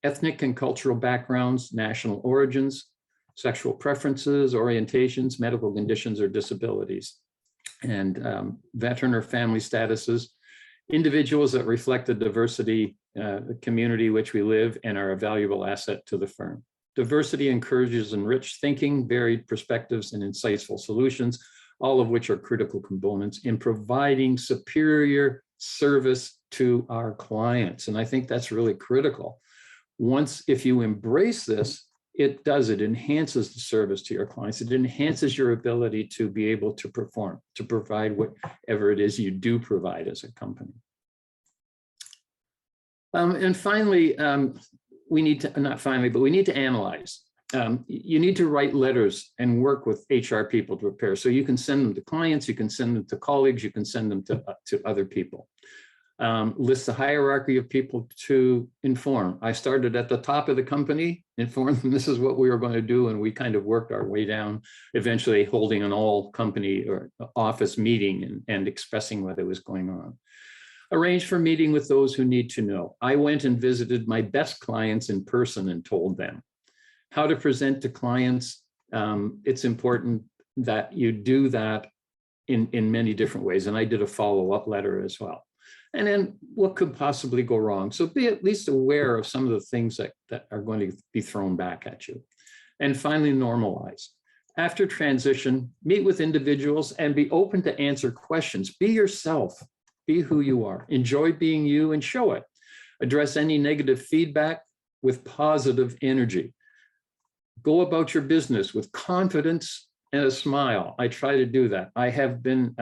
ethnic and cultural backgrounds, national origins, sexual preferences, orientations, medical conditions, or disabilities, and veteran or family statuses, individuals that reflect the diversity, the community which we live, and are a valuable asset to the firm. Diversity encourages enriched thinking, varied perspectives, and insightful solutions, all of which are critical components in providing superior service to our clients. And I think that's really critical. If you embrace this, it enhances the service to your clients. It enhances your ability to be able to perform, to provide whatever it is you do provide as a company. And finally, we need to analyze. You need to write letters and work with HR people to prepare. So you can send them to clients, you can send them to colleagues, you can send them to other people. List the hierarchy of people to inform. I started at the top of the company, informed them this is what we were going to do, and we kind of worked our way down, eventually holding an all company or office meeting and expressing what was going on. Arrange for meeting with those who need to know. I went and visited my best clients in person and told them how to present to clients. It's important that you do that in many different ways, and I did a follow-up letter as well. And then what could possibly go wrong? So be at least aware of some of the things that are going to be thrown back at you. And finally, normalize. After transition, meet with individuals and be open to answer questions. Be yourself, be who you are. Enjoy being you and show it. Address any negative feedback with positive energy. Go about your business with confidence and a smile. I try to do that. I have been,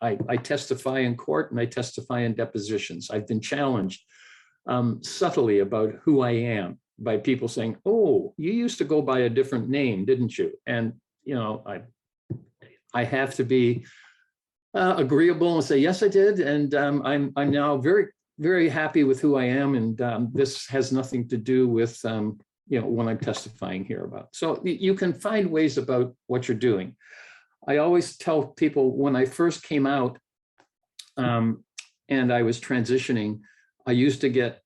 I testify in court and I testify in depositions. I've been challenged subtly about who I am by people saying, oh, you used to go by a different name, didn't you? And, I have to be agreeable and say, yes, I did. And I'm now very, very happy with who I am. And this has nothing to do with, what I'm testifying here about. So you can find ways about what you're doing. I always tell people when I first came out and I was transitioning, I used to get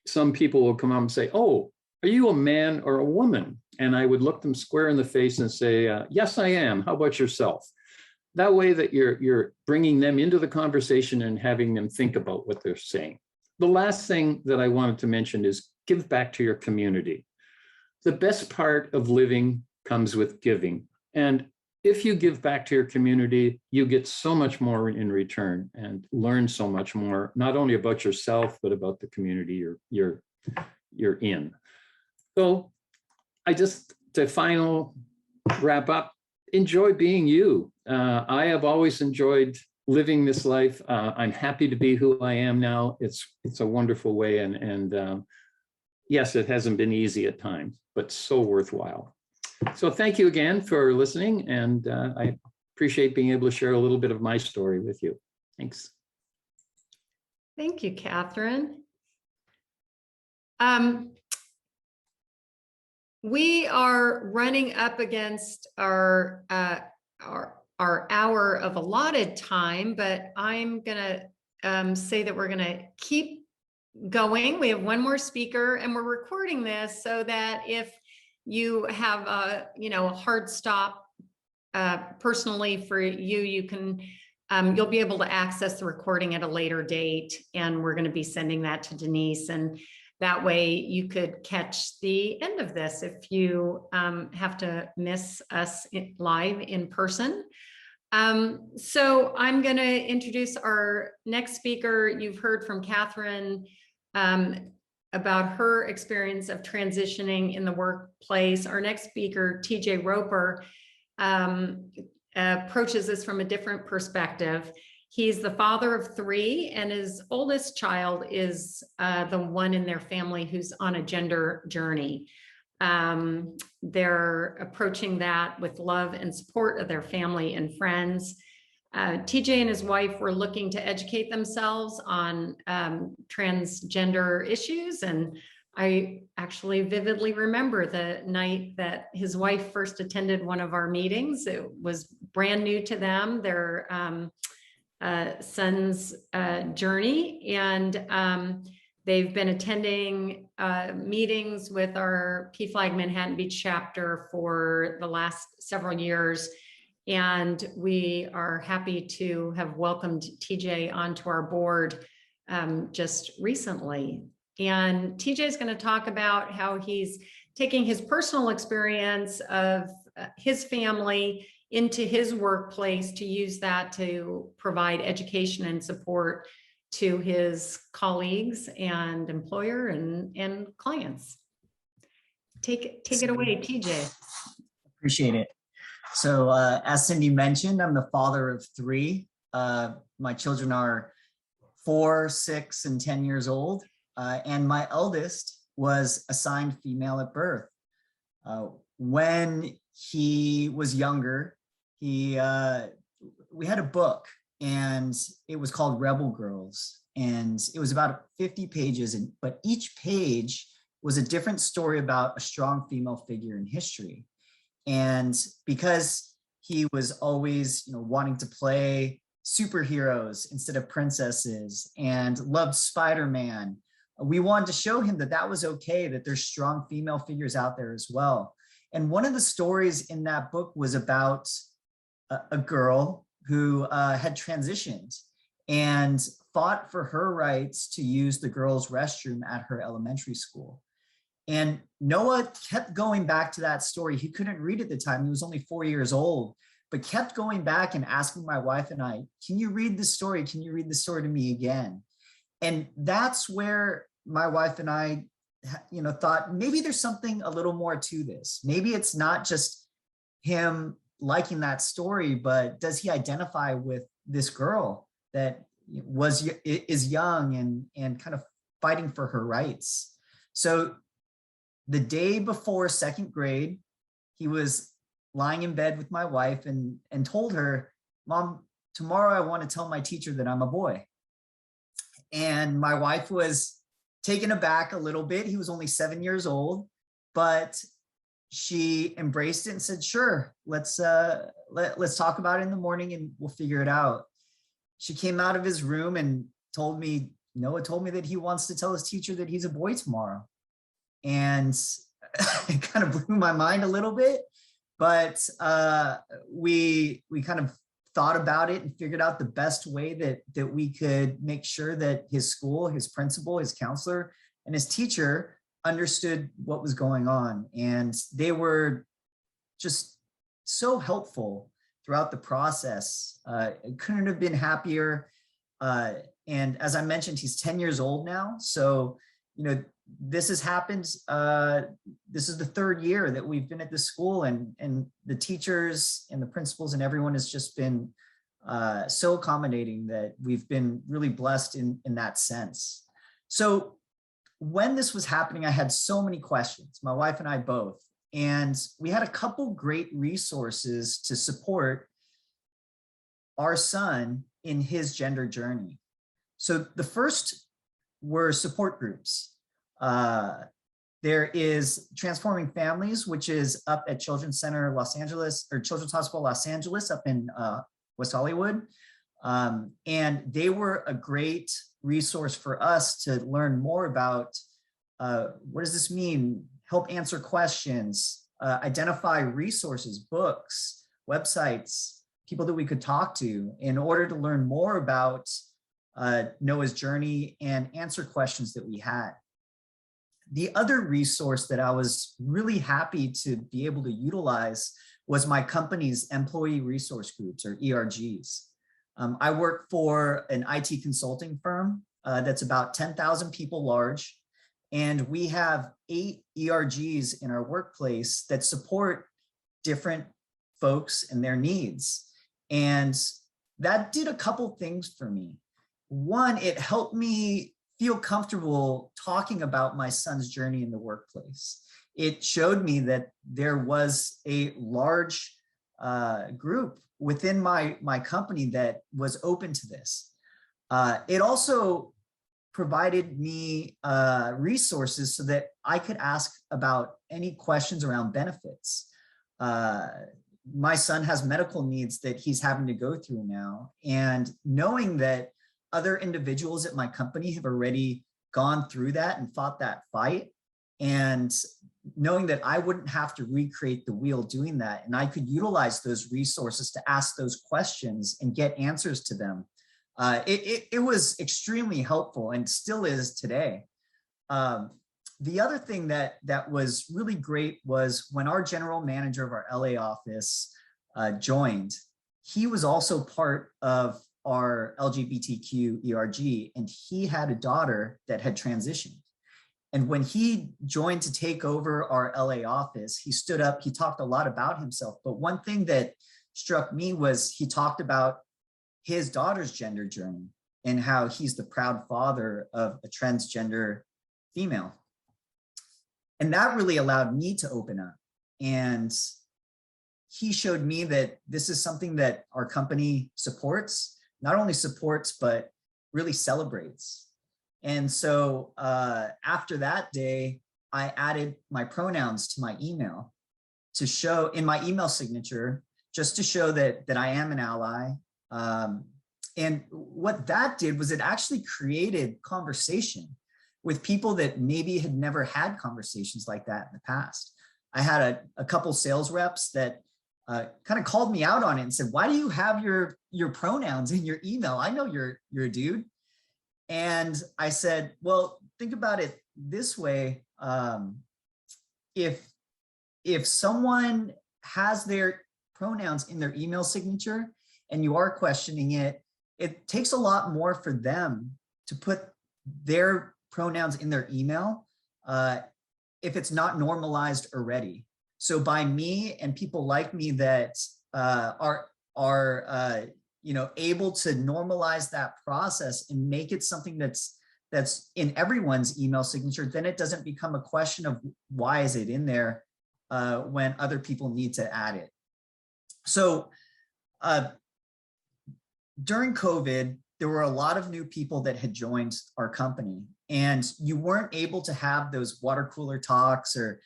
some people will come out and say, oh, are you a man or a woman? And I would look them square in the face and say, yes, I am. How about yourself? That way that you're bringing them into the conversation and having them think about what they're saying. The last thing that I wanted to mention is give back to your community. The best part of living comes with giving. And if you give back to your community, you get so much more in return and learn so much more, not only about yourself, but about the community you're in. So to wrap up, enjoy being you. I have always enjoyed living this life. I'm happy to be who I am now. It's a wonderful way. And yes, it hasn't been easy at times, but so worthwhile. So thank you again for listening. And I appreciate being able to share a little bit of my story with you. Thanks. Thank you, Catherine. We are running up against our hour of allotted time, but I'm gonna say that we're gonna keep going. We have one more speaker, and we're recording this so that if you have a hard stop personally for you, you can you'll be able to access the recording at a later date, and we're going to be sending that to Denise, and that way you could catch the end of this if you have to miss us live in person. So I'm going to introduce our next speaker. You've heard from Catherine about her experience of transitioning in the workplace. Our next speaker, TJ Roper, approaches this from a different perspective. He's the father of 3, and his oldest child is the one in their family who's on a gender journey. They're approaching that with love and support of their family and friends. TJ and his wife were looking to educate themselves on transgender issues, and I actually vividly remember the night that his wife first attended one of our meetings. It was brand new to them, their son's journey, and they've been attending meetings with our PFLAG Manhattan Beach chapter for the last several years. And we are happy to have welcomed TJ onto our board just recently. And TJ is going to talk about how he's taking his personal experience of his family into his workplace to use that to provide education and support to his colleagues and employer and clients. Take it away, TJ. Appreciate it. So as Cindy mentioned, I'm the father of 3. My children are 4, 6, and 10 years old. And my eldest was assigned female at birth. When he was younger, we had a book, and it was called Rebel Girls, and it was about 50 pages, but each page was a different story about a strong female figure in history. And because he was always, wanting to play superheroes instead of princesses and loved Spider-Man, we wanted to show him that that was okay, that there's strong female figures out there as well. And one of the stories in that book was about a girl who had transitioned and fought for her rights to use the girls' restroom at her elementary school. And Noah kept going back to that story. He couldn't read at the time. He was only 4 years old, but kept going back and asking my wife and I, can you read the story? Can you read the story to me again? And that's where my wife and I, thought maybe there's something a little more to this. Maybe it's not just him liking that story, but does he identify with this girl that is young and kind of fighting for her rights? So the day before 2nd grade, he was lying in bed with my wife and told her, Mom, tomorrow I want to tell my teacher that I'm a boy. And my wife was taken aback a little bit. He was only 7 years old, but she embraced it and said, sure, let's talk about it in the morning and we'll figure it out. She came out of his room and Noah told me that he wants to tell his teacher that he's a boy tomorrow. And it kind of blew my mind a little bit, but we kind of thought about it and figured out the best way that we could make sure that his school, his principal, his counselor, and his teacher understood what was going on. And they were just so helpful throughout the process. Couldn't have been happier. And as I mentioned, he's 10 years old now. So, this has happened. This is the 3rd year that we've been at this school, and the teachers and the principals and everyone has just been so accommodating that we've been really blessed in that sense. So when this was happening, I had so many questions, my wife and I both, and we had a couple great resources to support our son in his gender journey. So the first were support groups. There is Transforming Families, which is up at Children's Center Los Angeles, or Children's Hospital Los Angeles up in West Hollywood. And they were a great resource for us to learn more about what does this mean, help answer questions, identify resources, books, websites, people that we could talk to in order to learn more about Noah's journey and answer questions that we had. The other resource that I was really happy to be able to utilize was my company's employee resource groups, or ERGs. I work for an IT consulting firm that's about 10,000 people large, and we have 8 ERGs in our workplace that support different folks and their needs. And that did a couple things for me. One, it helped me feel comfortable talking about my son's journey in the workplace. It showed me that there was a large group within my company that was open to this. It also provided me resources so that I could ask about any questions around benefits. My son has medical needs that he's having to go through now, and knowing that other individuals at my company have already gone through that and fought that fight, and knowing that I wouldn't have to recreate the wheel doing that, and I could utilize those resources to ask those questions and get answers to them. It was extremely helpful and still is today. The other thing that was really great was when our general manager of our LA office joined, he was also part of our LGBTQ ERG, and he had a daughter that had transitioned. And when he joined to take over our LA office, he stood up, he talked a lot about himself. But one thing that struck me was he talked about his daughter's gender journey and how he's the proud father of a transgender female. And that really allowed me to open up. And he showed me that this is something that our company supports, not only supports, but really celebrates. And so after that day, I added my pronouns to my email to show in my email signature, just to show that I am an ally. And what that did was it actually created conversation with people that maybe had never had conversations like that in the past. I had a couple sales reps that kind of called me out on it and said, "Why do you have your pronouns in your email? I know you're a dude." And I said, well, think about it this way. If someone has their pronouns in their email signature and you are questioning it, it takes a lot more for them to put their pronouns in their email if it's not normalized already. So by me and people like me that are able to normalize that process and make it something that's in everyone's email signature, then it doesn't become a question of why is it in there when other people need to add it. So during COVID, there were a lot of new people that had joined our company, and you weren't able to have those water cooler talks or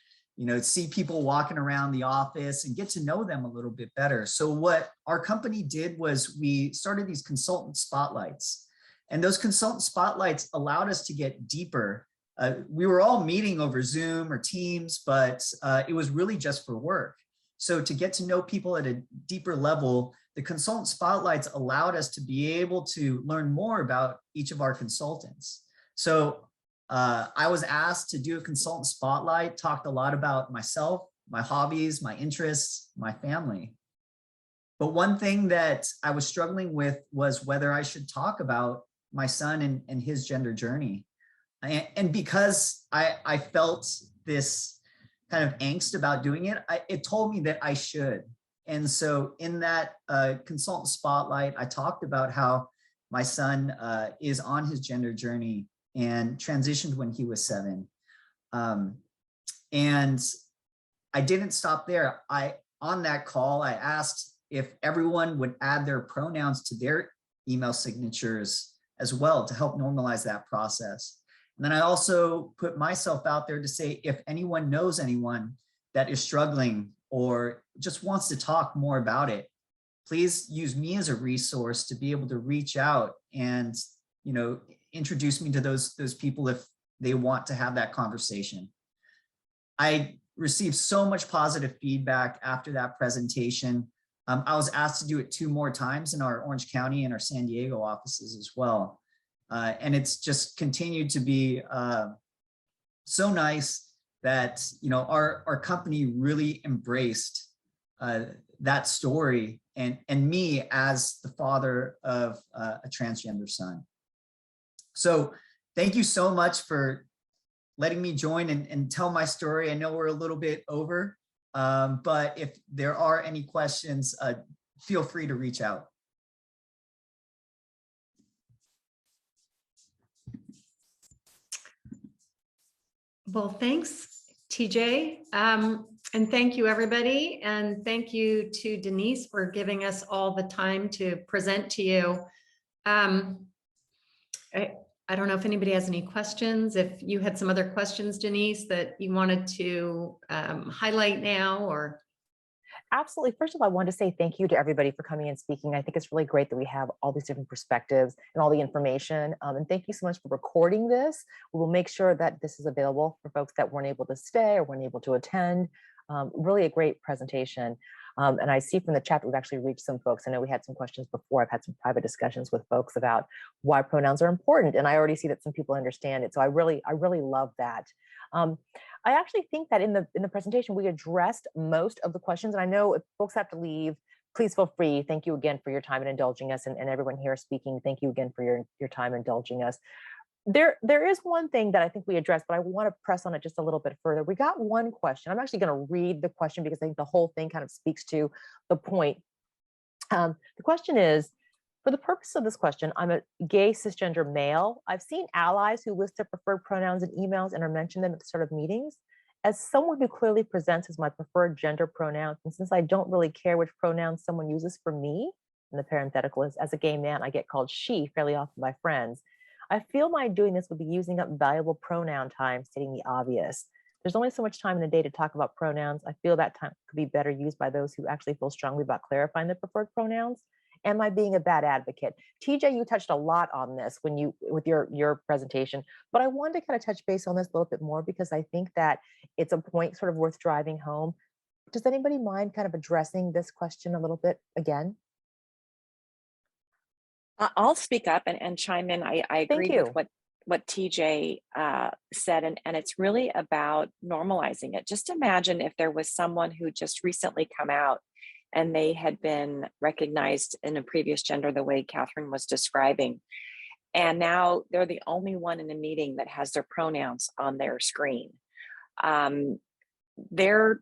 see people walking around the office and get to know them a little bit better. So what our company did was we started these consultant spotlights, and those consultant spotlights allowed us to get deeper. We were all meeting over Zoom or Teams, but it was really just for work. So to get to know people at a deeper level, the consultant spotlights allowed us to be able to learn more about each of our consultants. So I was asked to do a consultant spotlight, talked a lot about myself, my hobbies, my interests, my family. But one thing that I was struggling with was whether I should talk about my son and his gender journey. And because I felt this kind of angst about doing it, it told me that I should. And so in that consultant spotlight, I talked about how my son is on his gender journey and transitioned when he was 7. And I didn't stop there. On that call, I asked if everyone would add their pronouns to their email signatures as well to help normalize that process. And then I also put myself out there to say, if anyone knows anyone that is struggling or just wants to talk more about it, please use me as a resource to be able to reach out and, you know, introduce me to those people if they want to have that conversation. I received so much positive feedback after that presentation. I was asked to do it 2 more times in our Orange County and our San Diego offices as well. And it's just continued to be so nice that, you know, our company really embraced that story and me as the father of a transgender son. So thank you so much for letting me join and tell my story. I know we're a little bit over, but if there are any questions, feel free to reach out. Well, thanks, TJ. And thank you, everybody. And thank you to Denise for giving us all the time to present to you. I don't know if anybody has any questions. If you had some other questions, Denise, that you wanted to highlight now, or. Absolutely. First of all, I want to say thank you to everybody for coming and speaking. I think it's really great that we have all these different perspectives and all the information. And thank you so much for recording this. We will make sure that this is available for folks that weren't able to stay or weren't able to attend. Really a great presentation. And I see from the chat that we've actually reached some folks. I know we had some questions before. I've had some private discussions with folks about why pronouns are important. And I already see that some people understand it. So I really love that. I actually think that in the presentation, we addressed most of the questions. And I know if folks have to leave, please feel free. Thank you again for your time and indulging us, and everyone here speaking. Thank you again for your time indulging us. There is one thing that I think we addressed, but I want to press on it just a little bit further. We got one question. I'm actually going to read the question because I think the whole thing kind of speaks to the point. The question is, for the purpose of this question, I'm a gay cisgender male. I've seen allies who list their preferred pronouns in emails and or mention them at the start of meetings. As someone who clearly presents as my preferred gender pronouns, and since I don't really care which pronouns someone uses for me, and the parenthetical is, as a gay man, I get called she fairly often by friends. I feel my doing this would be using up valuable pronoun time, stating the obvious. There's only so much time in the day to talk about pronouns. I feel that time could be better used by those who actually feel strongly about clarifying their preferred pronouns. Am I being a bad advocate? TJ, you touched a lot on this with your presentation, but I wanted to kind of touch base on this a little bit more because I think that it's a point sort of worth driving home. Does anybody mind kind of addressing this question a little bit again? I'll speak up and chime in. I agree with what TJ said, and it's really about normalizing it. Just imagine if there was someone who just recently come out and they had been recognized in a previous gender the way Catherine was describing, and now they're the only one in a meeting that has their pronouns on their screen. They're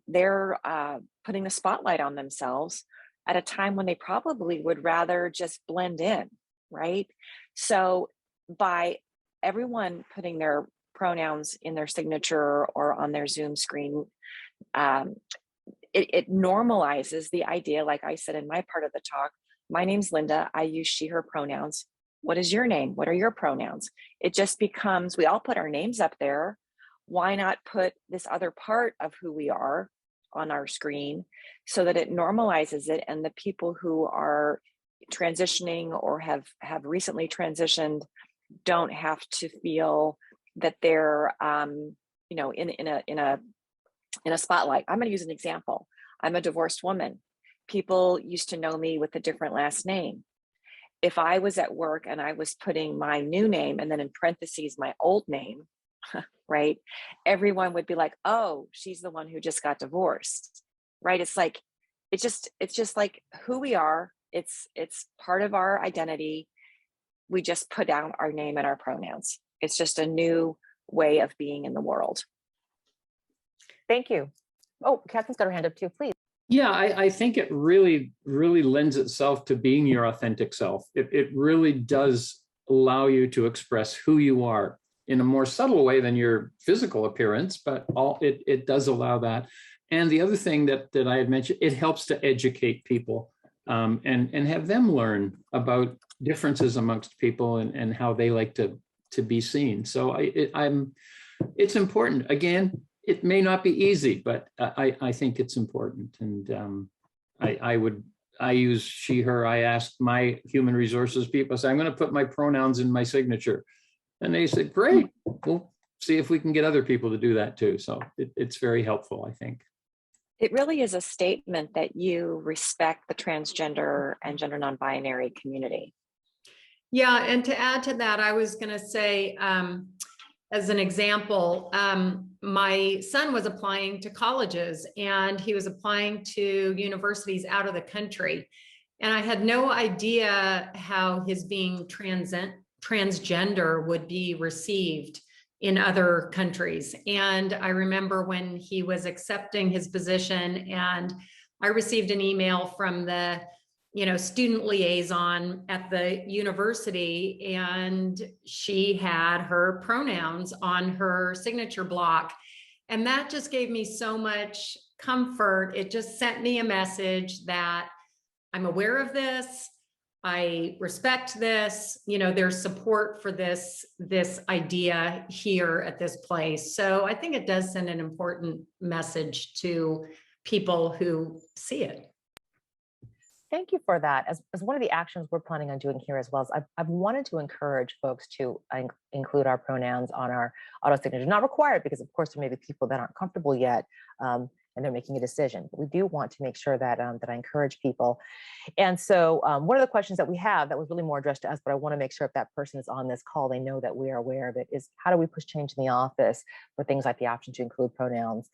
putting the spotlight on themselves at a time when they probably would rather just blend in, right? So by everyone putting their pronouns in their signature or on their Zoom screen, it normalizes the idea, like I said in my part of the talk, my name's Linda, I use she, her pronouns. What is your name? What are your pronouns? It just becomes, we all put our names up there. Why not put this other part of who we are on our screen so that it normalizes it, and the people who are transitioning or have recently transitioned don't have to feel that they're in a spotlight. I'm going to use an example. I'm a divorced woman. People used to know me with a different last name. If I was at work and I was putting my new name and then in parentheses my old name, right, everyone would be like, oh, she's the one who just got divorced, right? It's like, it's just like who we are. It's part of our identity. We just put down our name and our pronouns. It's just a new way of being in the world. Thank you. Oh, Catherine's got her hand up too, please. Yeah, I think it really, really lends itself to being your authentic self. It really does allow you to express who you are in a more subtle way than your physical appearance, but it does allow that. And the other thing that I had mentioned, it helps to educate people, and have them learn about differences amongst people and how they like to be seen. So it's important. Again, it may not be easy, but I think it's important. And I use she, her. I asked my human resources people, I say, I'm going to put my pronouns in my signature. And they said, great, we'll see if we can get other people to do that too. So it's very helpful, I think. It really is a statement that you respect the transgender and gender non-binary community. Yeah, and to add to that, I was going to say, as an example, my son was applying to colleges and he was applying to universities out of the country. And I had no idea how his being transgender would be received in other countries. And I remember when he was accepting his position, and I received an email from the student liaison at the university, and she had her pronouns on her signature block. And that just gave me so much comfort. It just sent me a message that I'm aware of this. I respect this, there's support for this idea here at this place. So I think it does send an important message to people who see it. Thank you for that. As one of the actions we're planning on doing here as well, as I've wanted to encourage folks to include our pronouns on our auto signature. Not required, because of course there may be people that aren't comfortable yet, and they're making a decision. But we do want to make sure that that I encourage people. And so one of the questions that we have that was really more addressed to us, but I want to make sure if that person is on this call, they know that we are aware of it, is how do we push change in the office for things like the option to include pronouns?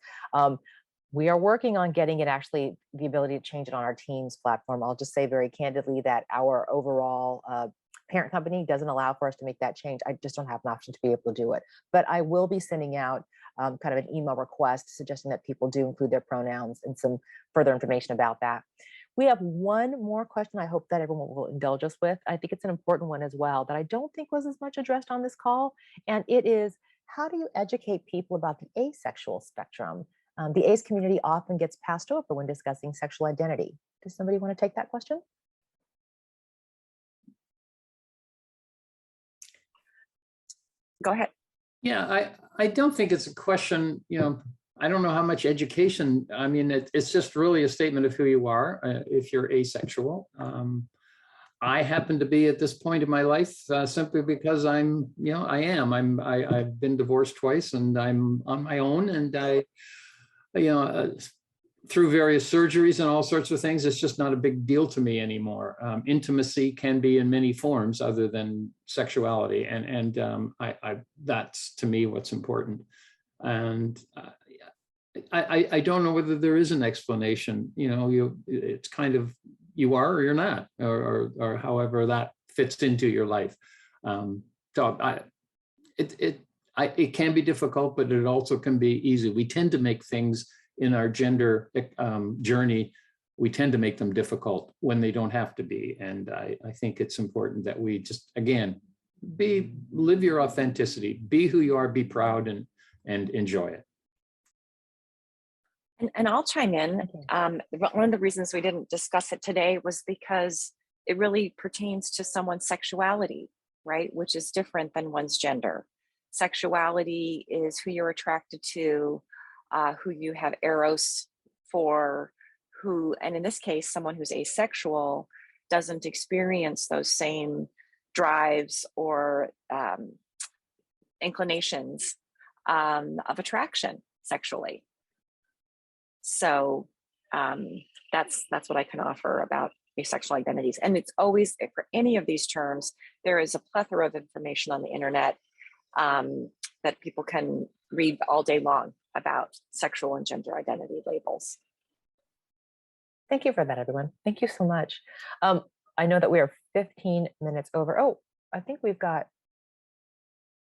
We are working on getting it actually the ability to change it on our Teams platform. I'll just say very candidly that our overall parent company doesn't allow for us to make that change. I just don't have an option to be able to do it. But I will be sending out kind of an email request suggesting that people do include their pronouns and some further information about that. We have one more question I hope that everyone will indulge us with. I think it's an important one as well that I don't think was as much addressed on this call. And it is, how do you educate people about the asexual spectrum? The ace community often gets passed over when discussing sexual identity. Does somebody want to take that question? Go ahead. Yeah, I don't think it's a question, I don't know how much education. I mean, it's just really a statement of who you are if you're asexual. I happen to be at this point in my life simply because I've been divorced twice and I'm on my own, and through various surgeries and all sorts of things, it's just not a big deal to me anymore. Intimacy can be in many forms other than sexuality, and that's to me what's important. And I don't know whether there is an explanation. It's kind of you are or you're not, or however that fits into your life. It can be difficult, but it also can be easy. We tend to make things in our gender journey, we tend to make them difficult when they don't have to be. And I think it's important that we just, again, live your authenticity, be who you are, be proud, and enjoy it. And I'll chime in. One of the reasons we didn't discuss it today was because it really pertains to someone's sexuality, right? Which is different than one's gender. Sexuality is who you're attracted to, who you have eros for, and in this case, someone who's asexual doesn't experience those same drives or inclinations of attraction sexually. So that's what I can offer about asexual identities. And it's always, for any of these terms, there is a plethora of information on the internet that people can read all day long about sexual and gender identity labels. Thank you for that, everyone. Thank you so much. I know that we are 15 minutes over. Oh, I think we've got,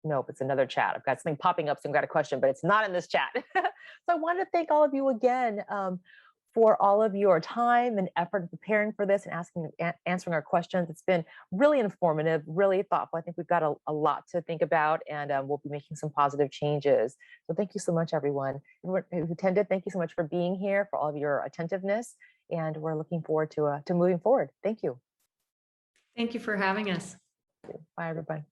nope, it's another chat. I've got something popping up, so I've got a question, but it's not in this chat. So I want to thank all of you again for all of your time and effort in preparing for this and answering our questions. It's been really informative, really thoughtful. I think we've got a lot to think about, and we'll be making some positive changes. So thank you so much, everyone who attended. Thank you so much for being here, for all of your attentiveness, and we're looking forward to moving forward. Thank you. Thank you for having us. Bye, everybody.